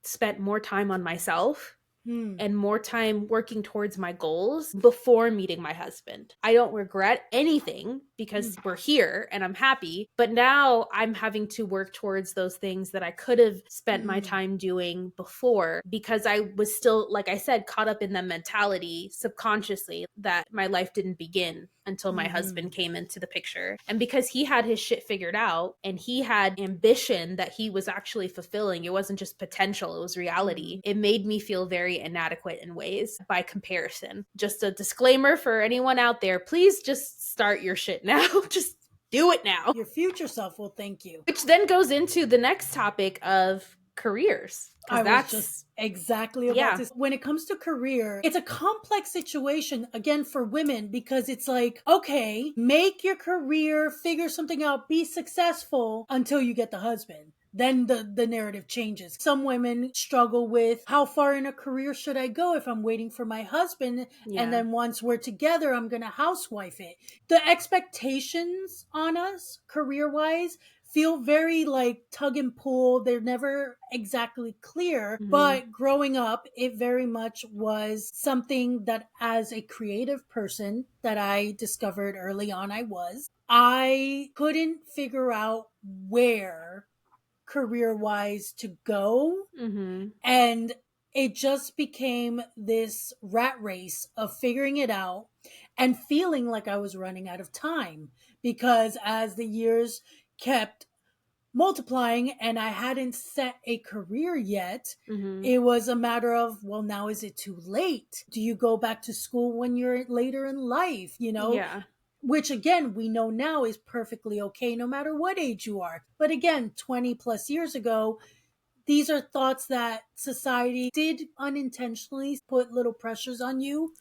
spent more time on myself and more time working towards my goals before meeting my husband. I don't regret anything because we're here and I'm happy, but now I'm having to work towards those things that I could have spent my time doing before because I was still, like I said, caught up in the mentality subconsciously that my life didn't begin until my husband came into the picture. And because he had his shit figured out and he had ambition that he was actually fulfilling, it wasn't just potential, it was reality. It made me feel very inadequate in ways by comparison. Just a disclaimer for anyone out there, please just start your shit now. Just do it now. Your future self will thank you. Which then goes into the next topic of careers. I was just exactly about this. When it comes to career, it's a complex situation, again, for women, because it's like, okay, make your career, figure something out, be successful until you get the husband. Then the narrative changes. Some women struggle with how far in a career should I go if I'm waiting for my husband, and then once we're together, I'm going to housewife it. The expectations on us, career-wise, feel very like tug and pull. They're never exactly clear. But growing up, it very much was something that as a creative person that I discovered early on I couldn't figure out where career-wise to go. And it just became this rat race of figuring it out and feeling like I was running out of time because as the years kept multiplying and I hadn't set a career yet, it was a matter of, well, now is it too late? Do you go back to school when you're later in life? You know? Which again, we know now is perfectly okay no matter what age you are. But again, 20 plus years ago, these are thoughts that society did unintentionally put little pressures on you.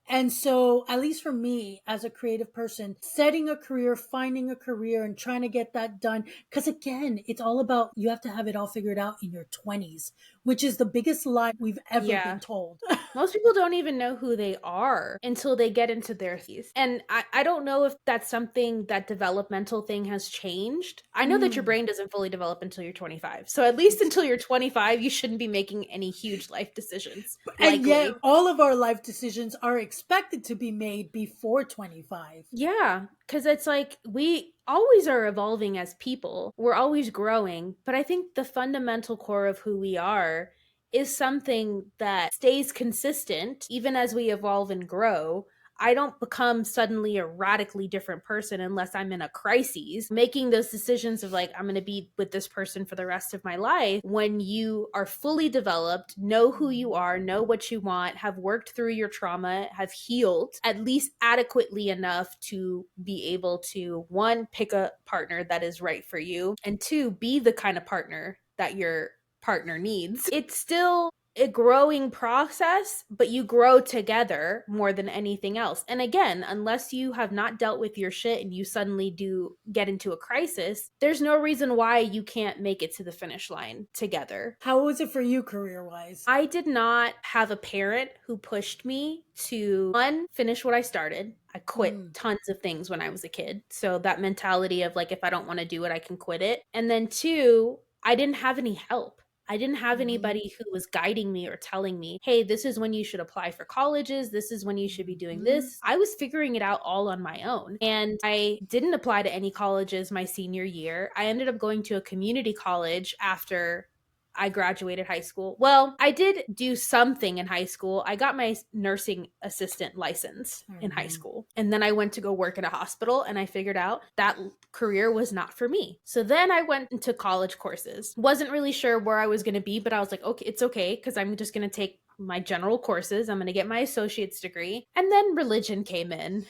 And so, at least for me as a creative person, setting a career, finding a career, and trying to get that done. Because again, it's all about you have to have it all figured out in your 20s, which is the biggest lie we've ever Yeah. been told. Most people don't even know who they are until they get into their 30s. And I don't know if that's something, that developmental thing has changed. I know that your brain doesn't fully develop until you're 25. So at least until you're 25, you shouldn't be making any huge life decisions, And yet, likely. all of our life decisions are expected to be made before 25. Yeah, because it's like we always are evolving as people. We're always growing. But I think the fundamental core of who we are is something that stays consistent even as we evolve and grow. I don't become suddenly a radically different person unless I'm in a crisis, making those decisions of like, I'm going to be with this person for the rest of my life. When you are fully developed, know who you are, know what you want, have worked through your trauma, have healed at least adequately enough to be able to, one, pick a partner that is right for you, and two, be the kind of partner that your partner needs. It's still a growing process, but you grow together more than anything else. And again, unless you have not dealt with your shit and you suddenly do get into a crisis, there's no reason why you can't make it to the finish line together. How was it for you career wise? I did not have a parent who pushed me to, one, finish what I started. I quit tons of things when I was a kid. So that mentality of like, if I don't want to do it, I can quit it. And then two, I didn't have any help. I didn't have anybody who was guiding me or telling me, hey, this is when you should apply for colleges. This is when you should be doing this. I was figuring it out all on my own. And I didn't apply to any colleges my senior year. I ended up going to a community college after I graduated high school. Well, I did do something in high school. I got my nursing assistant license in high school. And then I went to go work in a hospital and I figured out that career was not for me. So then I went into college courses. Wasn't really sure where I was going to be, but I was like, okay, it's okay because I'm just going to take my general courses. I'm going to get my associate's degree. And then religion came in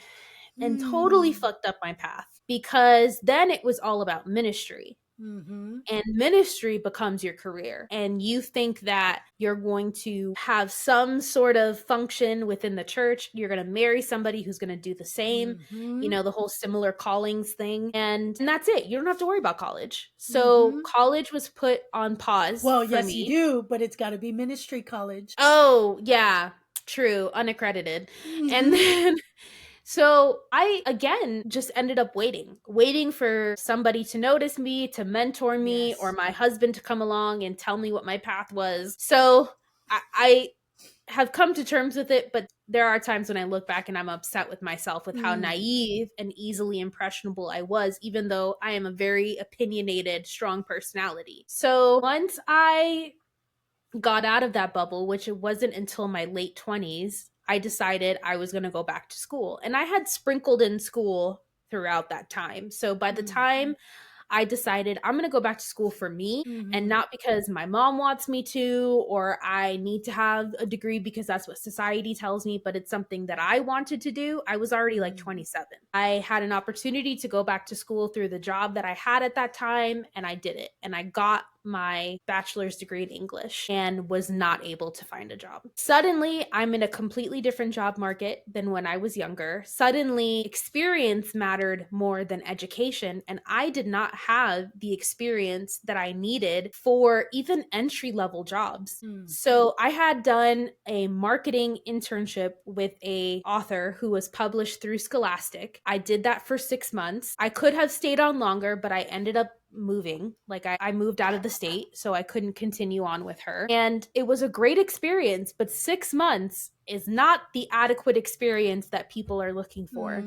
and totally fucked up my path because then it was all about ministry. And ministry becomes your career. And you think that you're going to have some sort of function within the church. You're going to marry somebody who's going to do the same, you know, the whole similar callings thing. And that's it. You don't have to worry about college. So college was put on pause Well, for yes, me. you do, but it's got to be ministry college. Oh, yeah. True. Unaccredited. And then so I, again, just ended up waiting for somebody to notice me, to mentor me, Yes. or my husband to come along and tell me what my path was. So I have come to terms with it, but there are times when I look back and I'm upset with myself with how naive and easily impressionable I was, even though I am a very opinionated, strong personality. So once I got out of that bubble, which it wasn't until my late 20s, I decided I was going to go back to school. And I had sprinkled in school throughout that time. So by the time I decided I'm going to go back to school for me and not because my mom wants me to or I need to have a degree because that's what society tells me, but it's something that I wanted to do. I was already like 27. I had an opportunity to go back to school through the job that I had at that time, and I did it. And I got my bachelor's degree in English and was not able to find a job. Suddenly, I'm in a completely different job market than when I was younger. Suddenly, experience mattered more than education, and I did not have the experience that I needed for even entry-level jobs. So I had done a marketing internship with a author who was published through Scholastic. I did that for 6 months. I could have stayed on longer, but I ended up moving. Like I moved out of the state, so I couldn't continue on with her. And it was a great experience, but 6 months is not the adequate experience that people are looking for.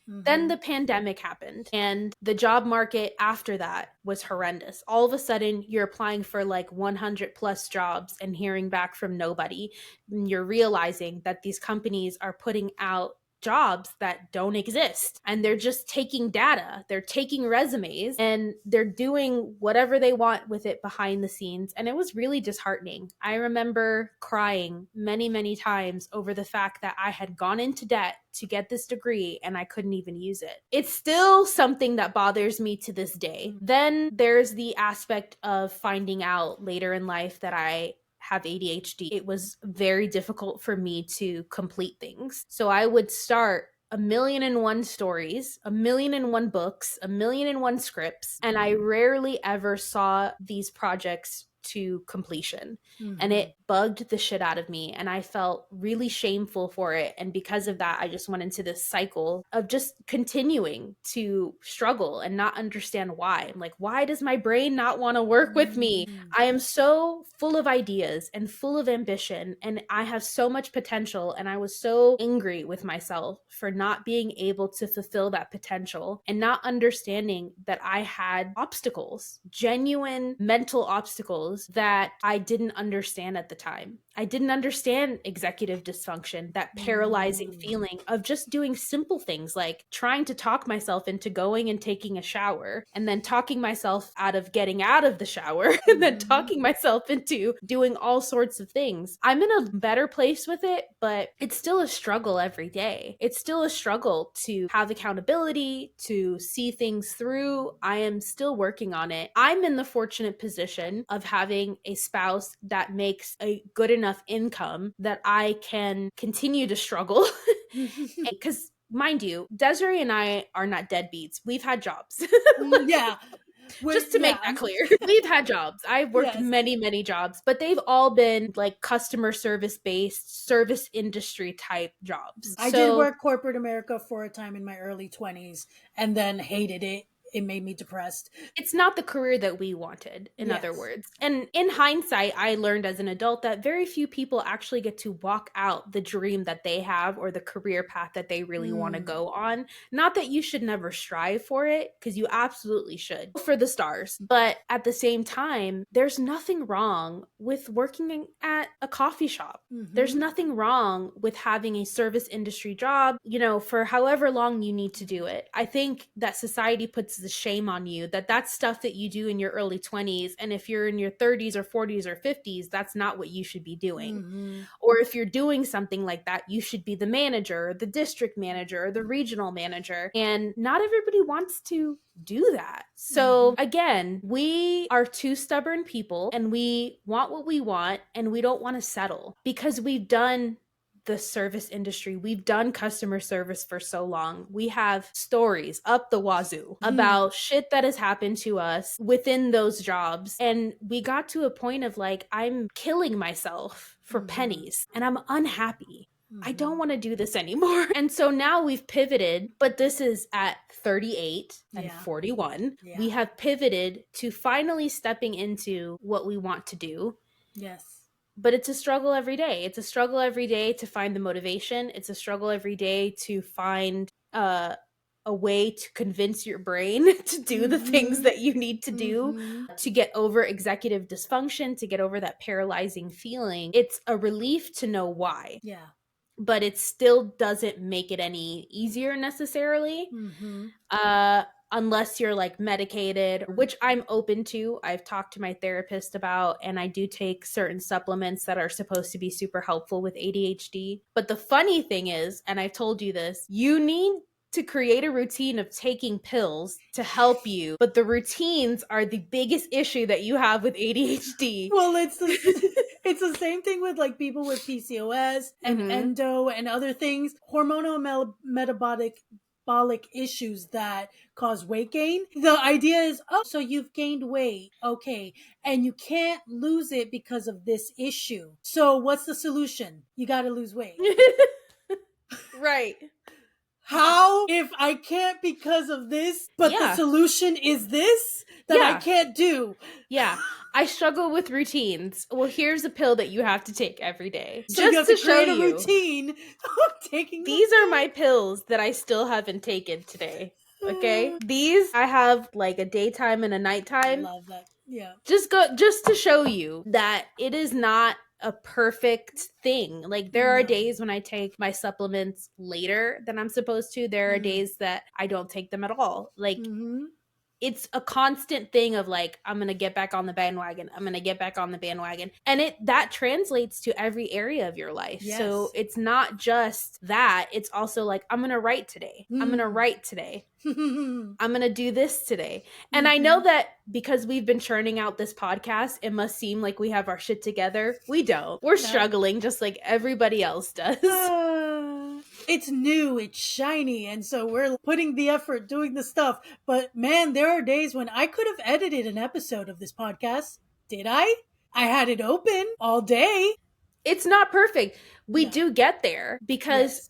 Then the pandemic happened, and the job market after that was horrendous. All of a sudden, you're applying for like 100 plus jobs and hearing back from nobody. And you're realizing that these companies are putting out jobs that don't exist, and they're just taking data, they're taking resumes, and they're doing whatever they want with it behind the scenes. And it was really disheartening. I remember crying many times over the fact that I had gone into debt to get this degree and I couldn't even use it. It's still something that bothers me to this day. Then there's the aspect of finding out later in life that I have ADHD, it was very difficult for me to complete things. So I would start a million and one stories, a million and one books, a million and one scripts, and I rarely ever saw these projects to completion. And it bugged the shit out of me, and I felt really shameful for it. And because of that, I just went into this cycle of just continuing to struggle and not understand why. I'm like, why does my brain not want to work with me? I am so full of ideas and full of ambition, and I have so much potential. And I was so angry with myself for not being able to fulfill that potential and not understanding that I had obstacles, genuine mental obstacles that I didn't understand at the time. I didn't understand executive dysfunction, that paralyzing feeling of just doing simple things like trying to talk myself into going and taking a shower, and then talking myself out of getting out of the shower, and then talking myself into doing all sorts of things. I'm in a better place with it, but it's still a struggle every day. It's still a struggle to have accountability, to see things through. I am still working on it. I'm in the fortunate position of having a spouse that makes a good enough income that I can continue to struggle. Because mind you, Desiree and I are not deadbeats. We've had jobs. Yeah. Just to make that clear, we've had jobs. I've worked many, many jobs, but they've all been like customer service based, service industry type jobs. I did work corporate America for a time in my early 20s and then hated it. It made me depressed. It's not the career that we wanted, in other words. And in hindsight, I learned as an adult that very few people actually get to walk out the dream that they have or the career path that they really want to go on. Not that you should never strive for it, because you absolutely should, for the stars. But at the same time, there's nothing wrong with working at a coffee shop. There's nothing wrong with having a service industry job, you know, for however long you need to do it. I think that society puts the shame on you that that's stuff that you do in your early 20s, and if you're in your 30s or 40s or 50s, that's not what you should be doing. Or if you're doing something like that, you should be the manager, the district manager, or the regional manager, and not everybody wants to do that. So again, we are two stubborn people, and we want what we want, and we don't want to settle because we've done the service industry. We've done customer service for so long. We have stories up the wazoo about shit that has happened to us within those jobs. And we got to a point of like, I'm killing myself for pennies and I'm unhappy. I don't want to do this anymore. And so now we've pivoted, but this is at 38 and 41. We have pivoted to finally stepping into what we want to do. Yes. But it's a struggle every day. It's a struggle every day to find the motivation. It's a struggle every day to find a way to convince your brain to do the things that you need to do to get over executive dysfunction, to get over that paralyzing feeling. It's a relief to know why. Yeah. But it still doesn't make it any easier necessarily. Unless you're like medicated, which I'm open to. I've talked to my therapist about, and I do take certain supplements that are supposed to be super helpful with ADHD. But the funny thing is, and I've told you this, you need to create a routine of taking pills to help you, but the routines are the biggest issue that you have with ADHD. Well, it's the same thing with like people with PCOS and endo and other things, hormonal metabolic issues that cause weight gain. The idea is, oh, so you've gained weight, okay, and you can't lose it because of this issue. So what's the solution? You got to lose weight. Right. How? If I can't because of this, but the solution is this that I can't do. Yeah. I struggle with routines. Well, here's a pill that you have to take every day. So just you have to create a routine of taking these are my pills that I still haven't taken today. Okay? These, I have like a daytime and a nighttime. I love that. Yeah. Just to show you that it is not a perfect thing. Like there are days when I take my supplements later than I'm supposed to. There are days that I don't take them at all. Like it's a constant thing of like, I'm going to get back on the bandwagon. I'm going to get back on the bandwagon. And that translates to every area of your life. Yes. So it's not just that. It's also like, I'm going to write today. I'm going to write today. I'm going to do this today. And I know that because we've been churning out this podcast, it must seem like we have our shit together. We don't. We're struggling just like everybody else does. It's new, it's shiny, and so we're putting the effort doing the stuff. But man, there are days when I could have edited an episode of this podcast. Did I? I had it open all day. It's not perfect. We do get there because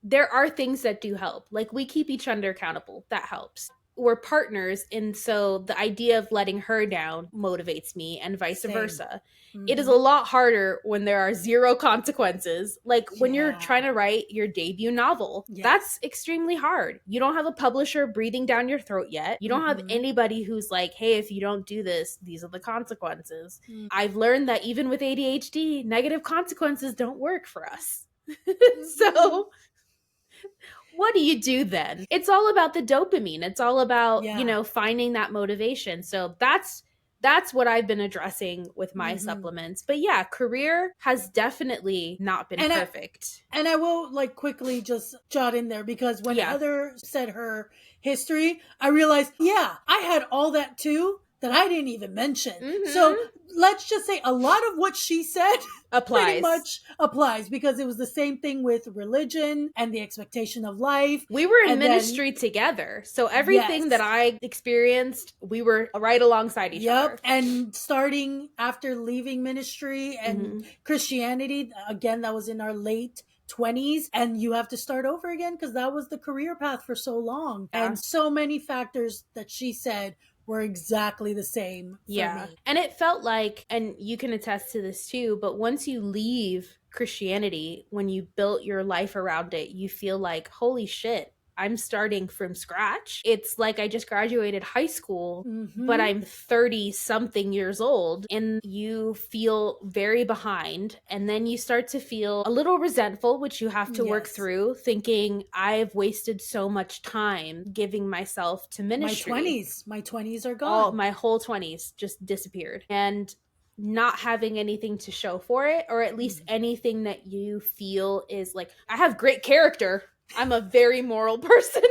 there are things that do help. Like we keep each other accountable. That helps. We're partners. And so the idea of letting her down motivates me and vice versa. It is a lot harder when there are zero consequences. Like when you're trying to write your debut novel, that's extremely hard. You don't have a publisher breathing down your throat yet. You don't have anybody who's like, hey, if you don't do this, these are the consequences. I've learned that even with ADHD, negative consequences don't work for us. So what do you do then? It's all about the dopamine. It's all about, you know, finding that motivation. So that's what I've been addressing with my supplements. But yeah, career has definitely not been perfect. And I will like quickly just jot in there because when Heather said her history, I realized, I had all that too that I didn't even mention. So let's just say a lot of what she said pretty much applies because it was the same thing with religion and the expectation of life. We were in ministry together. So everything that I experienced, we were right alongside each other. And starting after leaving ministry and Christianity, again, that was in our late 20s, and you have to start over again because that was the career path for so long. And so many factors that she said were exactly the same for me. And it felt like, and you can attest to this too, but once you leave Christianity, when you built your life around it, you feel like, holy shit, I'm starting from scratch. It's like I just graduated high school, but I'm 30 something years old, and you feel very behind. And then you start to feel a little resentful, which you have to work through, thinking I've wasted so much time giving myself to ministry. My 20s are gone. Oh, my whole 20s just disappeared. And not having anything to show for it, or at least anything that you feel is like, I have great character. I'm a very moral person.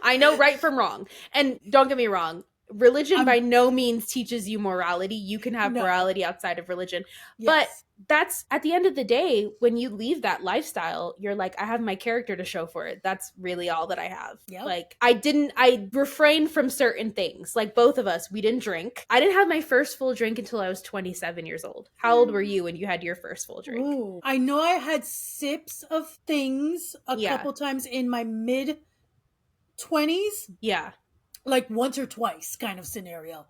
I know right from wrong. And don't get me wrong, religion by no means teaches you morality. You can have morality outside of religion. But that's, at the end of the day, when you leave that lifestyle, you're like, I have my character to show for it. That's really all that I have. Like, I refrained from certain things. Like both of us, we didn't drink. I didn't have my first full drink until I was 27 years old. How old were you when you had your first full drink? Ooh. I know I had sips of things a couple times in my mid 20s. Like once or twice kind of scenario.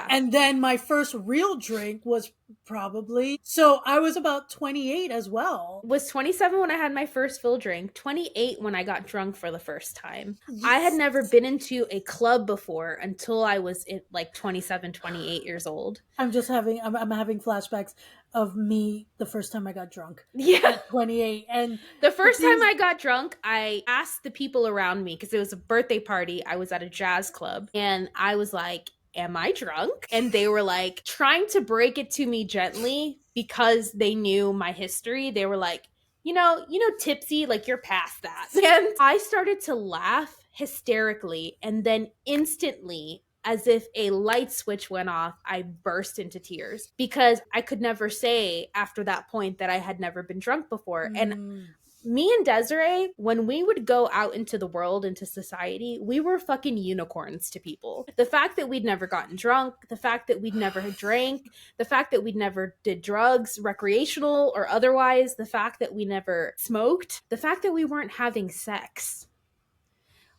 And then my first real drink was probably, so I was about 28 as well. Was 27 when I had my first full drink, 28 when I got drunk for the first time. I had never been into a club before until I was in like 27, 28 years old. I'm having flashbacks of me the first time I got drunk. At 28. And the first time I got drunk, I asked the people around me, because it was a birthday party. I was at a jazz club and I was like, am I drunk? And they were like trying to break it to me gently because they knew my history. They were like, you know, tipsy, like you're past that. And I started to laugh hysterically, and then instantly, as if a light switch went off, I burst into tears because I could never say after that point that I had never been drunk before. And me and Desiree, when we would go out into the world, into society, we were fucking unicorns to people. The fact that we'd never gotten drunk, the fact that we'd never drank, the fact that we'd never did drugs, recreational or otherwise, the fact that we never smoked, the fact that we weren't having sex.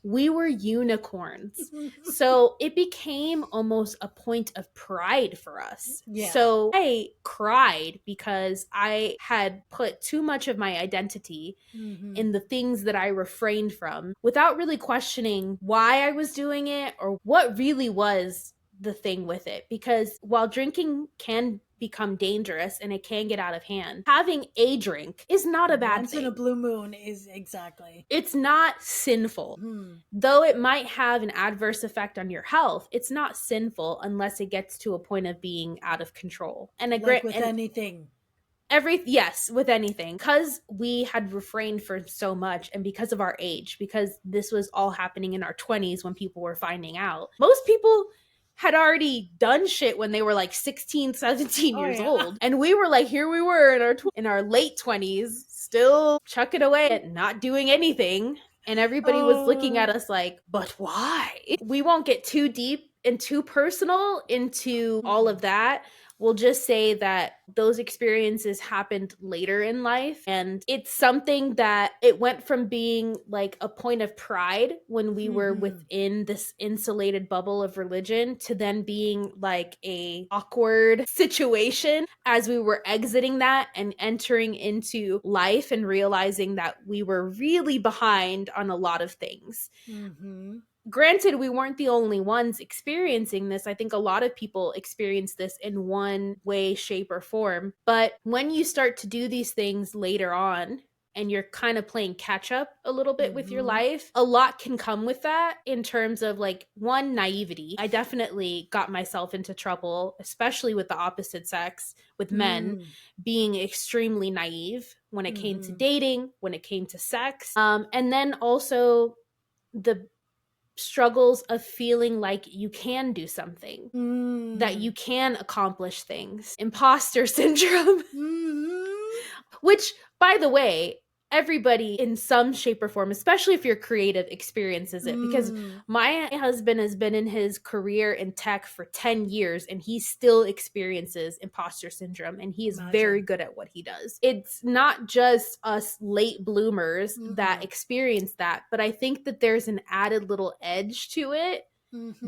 We were unicorns. So it became almost a point of pride for us. So I cried because I had put too much of my identity in the things that I refrained from without really questioning why I was doing it or what really was the thing with it. Because while drinking can become dangerous and it can get out of hand. Having a drink is not a bad Once thing. in a blue moon is exactly. It's not sinful. Hmm. Though it might have an adverse effect on your health, it's not sinful unless it gets to a point of being out of control. And Like with anything. yes, with anything, because we had refrained for so much, and because of our age, because this was all happening in our 20s when people were finding out, most people had already done shit when they were like 16, 17 Oh, years yeah. old, and we were like, here we were in our late 20s still chucking away at not doing anything, and everybody was looking at us like, but why? We won't get too deep and too personal into all of that. We'll just say that those experiences happened later in life. And it's something that it went from being like a point of pride when we were within this insulated bubble of religion to then being like a awkward situation as we were exiting that and entering into life and realizing that we were really behind on a lot of things. Mm-hmm. Granted, we weren't the only ones experiencing this. I think a lot of people experience this in one way, shape, or form. But when you start to do these things later on, and you're kind of playing catch up a little bit with your life, a lot can come with that in terms of like, one, naivety. I definitely got myself into trouble, especially with the opposite sex, with men being extremely naive when it came to dating, when it came to sex. And then also the struggles of feeling like you can do something, that you can accomplish things. Imposter syndrome. Which, by the way, everybody in some shape or form, especially if you're creative, experiences it. Because my husband has been in his career in tech for 10 years and he still experiences imposter syndrome, and he is very good at what he does. It's not just us late bloomers that experience that, but I think that there's an added little edge to it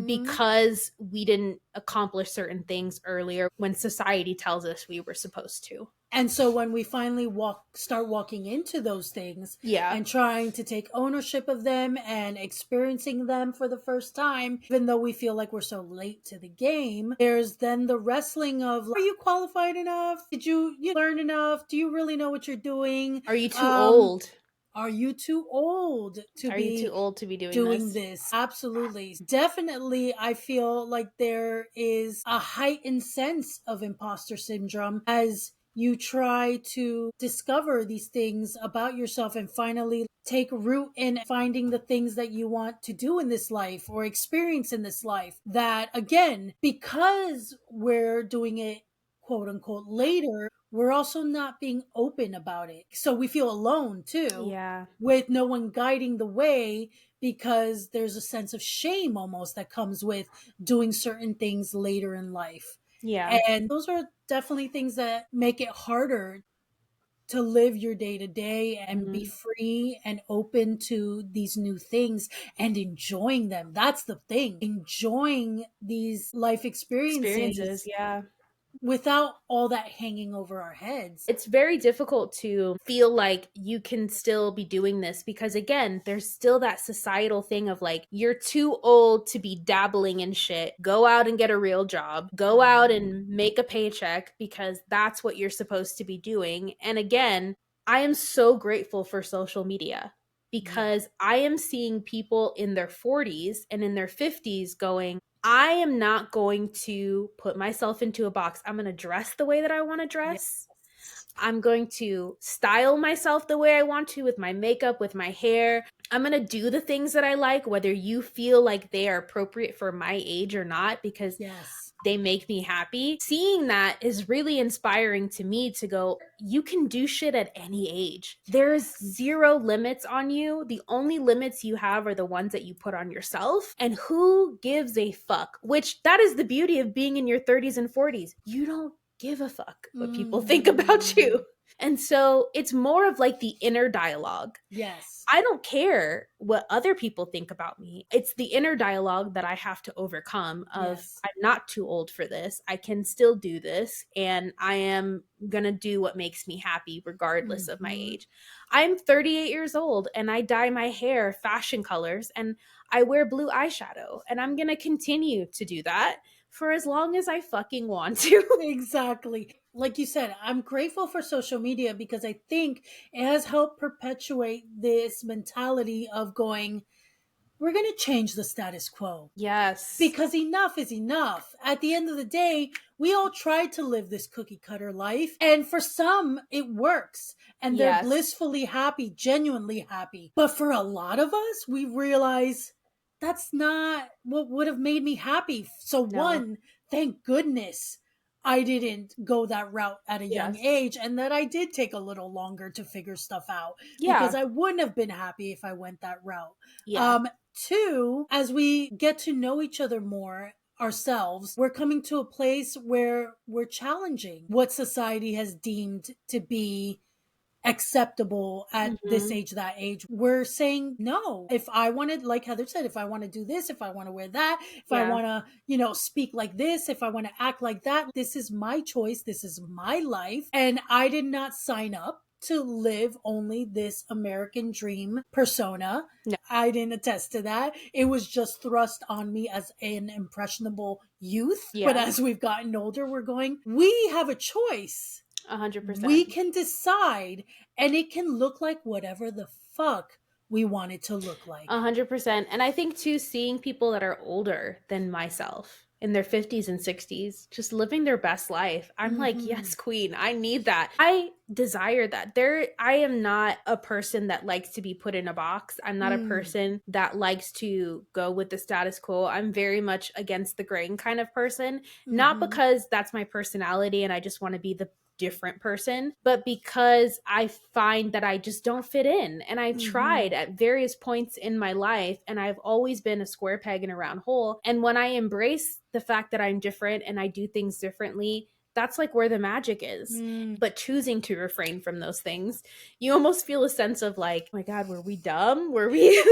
because we didn't accomplish certain things earlier when society tells us we were supposed to. And so when we finally start walking into those things and trying to take ownership of them and experiencing them for the first time, even though we feel like we're so late to the game, there's then the wrestling of, are you qualified enough? Did you learn enough? Do you really know what you're doing? Are you too old? Are you too old to Are you too old to be doing this? Absolutely. Definitely, I feel like there is a heightened sense of imposter syndrome as you try to discover these things about yourself and finally take root in finding the things that you want to do in this life or experience in this life. That, again, because we're doing it quote unquote later, we're also not being open about it. So we feel alone too, with no one guiding the way, because there's a sense of shame almost that comes with doing certain things later in life. Yeah. And those are definitely things that make it harder to live your day to day and be free and open to these new things and enjoying them. That's the thing. Enjoying these life experiences yeah. without all that hanging over our heads. It's very difficult to feel like you can still be doing this because, again, there's still that societal thing of like, you're too old to be dabbling in shit. Go out and get a real job. Go out and make a paycheck because that's what you're supposed to be doing. And again, I am so grateful for social media because I am seeing people in their 40s and in their 50s going, I am not going to put myself into a box. I'm going to dress the way that I want to dress. I'm going to style myself the way I want to with my makeup, with my hair. I'm going to do the things that I like, whether you feel like they are appropriate for my age or not, because they make me happy. Seeing that is really inspiring to me to go, you can do shit at any age. There's zero limits on you. The only limits you have are the ones that you put on yourself. And who gives a fuck? Which, that is the beauty of being in your 30s and 40s. You don't give a fuck what people think about you. And so it's more of like the inner dialogue. Yes. I don't care what other people think about me. It's the inner dialogue that I have to overcome of, I'm not too old for this. I can still do this. And I am going to do what makes me happy regardless of my age. I'm 38 years old and I dye my hair fashion colors and I wear blue eyeshadow. And I'm going to continue to do that for as long as I fucking want to. Exactly. Like you said, I'm grateful for social media because I think it has helped perpetuate this mentality of going, we're going to change the status quo. Yes. Because enough is enough. At the end of the day, we all try to live this cookie cutter life. And for some, it works. And they're Yes. blissfully happy, genuinely happy. But for a lot of us, we realize that's not what would have made me happy. So, No. one, thank goodness I didn't go that route at a young Yes. age, and that I did take a little longer to figure stuff out. Yeah. Because I wouldn't have been happy if I went that route. Yeah. Two, as we get to know each other more ourselves, we're coming to a place where we're challenging what society has deemed to be acceptable at this age, that age. We're saying no. If I wanted, like Heather said, if I want to do this, if I want to wear that, if I want to, speak like this, if I want to act like that, this is my choice. This is my life. And I did not sign up to live only this American dream persona. No. I didn't attest to that. It was just thrust on me as an impressionable youth. Yeah. But as we've gotten older, we're going, we have a choice. 100%. We can decide, and it can look like whatever the fuck we want it to look like. 100%. And I think too, seeing people that are older than myself in their 50s and 60s just living their best life, I'm like, yes, queen, I need that. I desire that. I am not a person that likes to be put in a box. I'm not a person that likes to go with the status quo. I'm very much against the grain kind of person, not because that's my personality and I just want to be the different person, but because I find that I just don't fit in. And I've tried at various points in my life, and I've always been a square peg in a round hole. And when I embrace the fact that I'm different and I do things differently, that's like where the magic is. But choosing to refrain from those things, you almost feel a sense of like, oh my God, were we dumb? Were we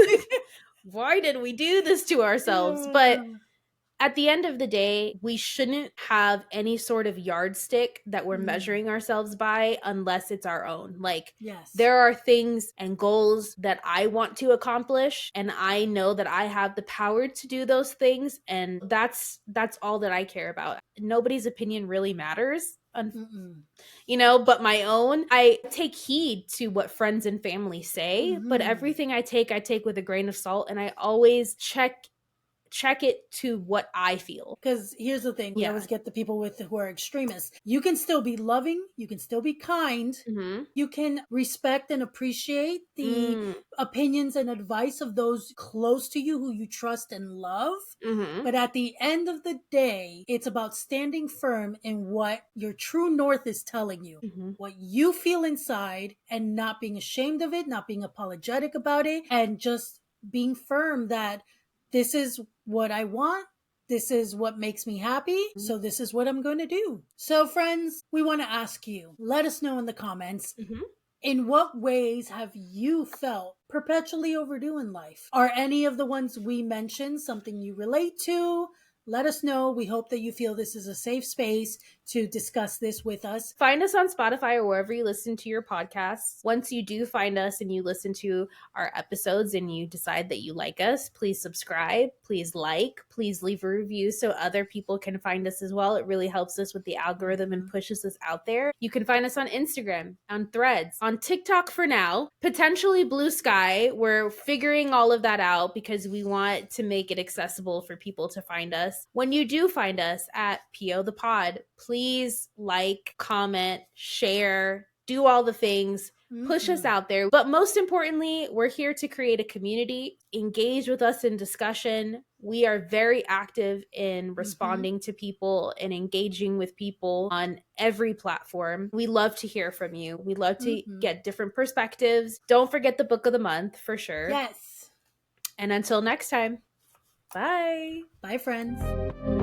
why did we do this to ourselves? But at the end of the day, we shouldn't have any sort of yardstick that we're measuring ourselves by unless it's our own. Like, there are things and goals that I want to accomplish, and I know that I have the power to do those things, and that's all that I care about. Nobody's opinion really matters. But my own. I take heed to what friends and family say, but everything I take with a grain of salt, and I always check it to what I feel. Because here's the thing, we always get the people who are extremists. You can still be loving, you can still be kind, you can respect and appreciate the opinions and advice of those close to you who you trust and love. But at the end of the day, it's about standing firm in what your true north is telling you, what you feel inside, and not being ashamed of it, not being apologetic about it, and just being firm that this is what I want. This is what makes me happy. So this is what I'm going to do. So friends, we want to ask you, let us know in the comments, in what ways have you felt perpetually overdue in life? Are any of the ones we mentioned something you relate to? Let us know. We hope that you feel this is a safe space to discuss this with us. Find us on Spotify or wherever you listen to your podcasts. Once you do find us and you listen to our episodes and you decide that you like us, please subscribe, please please leave a review so other people can find us as well. It really helps us with the algorithm and pushes us out there. You can find us on Instagram, on Threads, on TikTok for now, potentially Blue Sky. We're figuring all of that out because we want to make it accessible for people to find us. When you do find us at PO the Pod, please like, comment, share, do all the things, push us out there. But most importantly, we're here to create a community, engage with us in discussion. We are very active in responding to people and engaging with people on every platform. We love to hear from you. We love to get different perspectives. Don't forget the book of the month for sure. Yes. And until next time, bye. Bye, friends.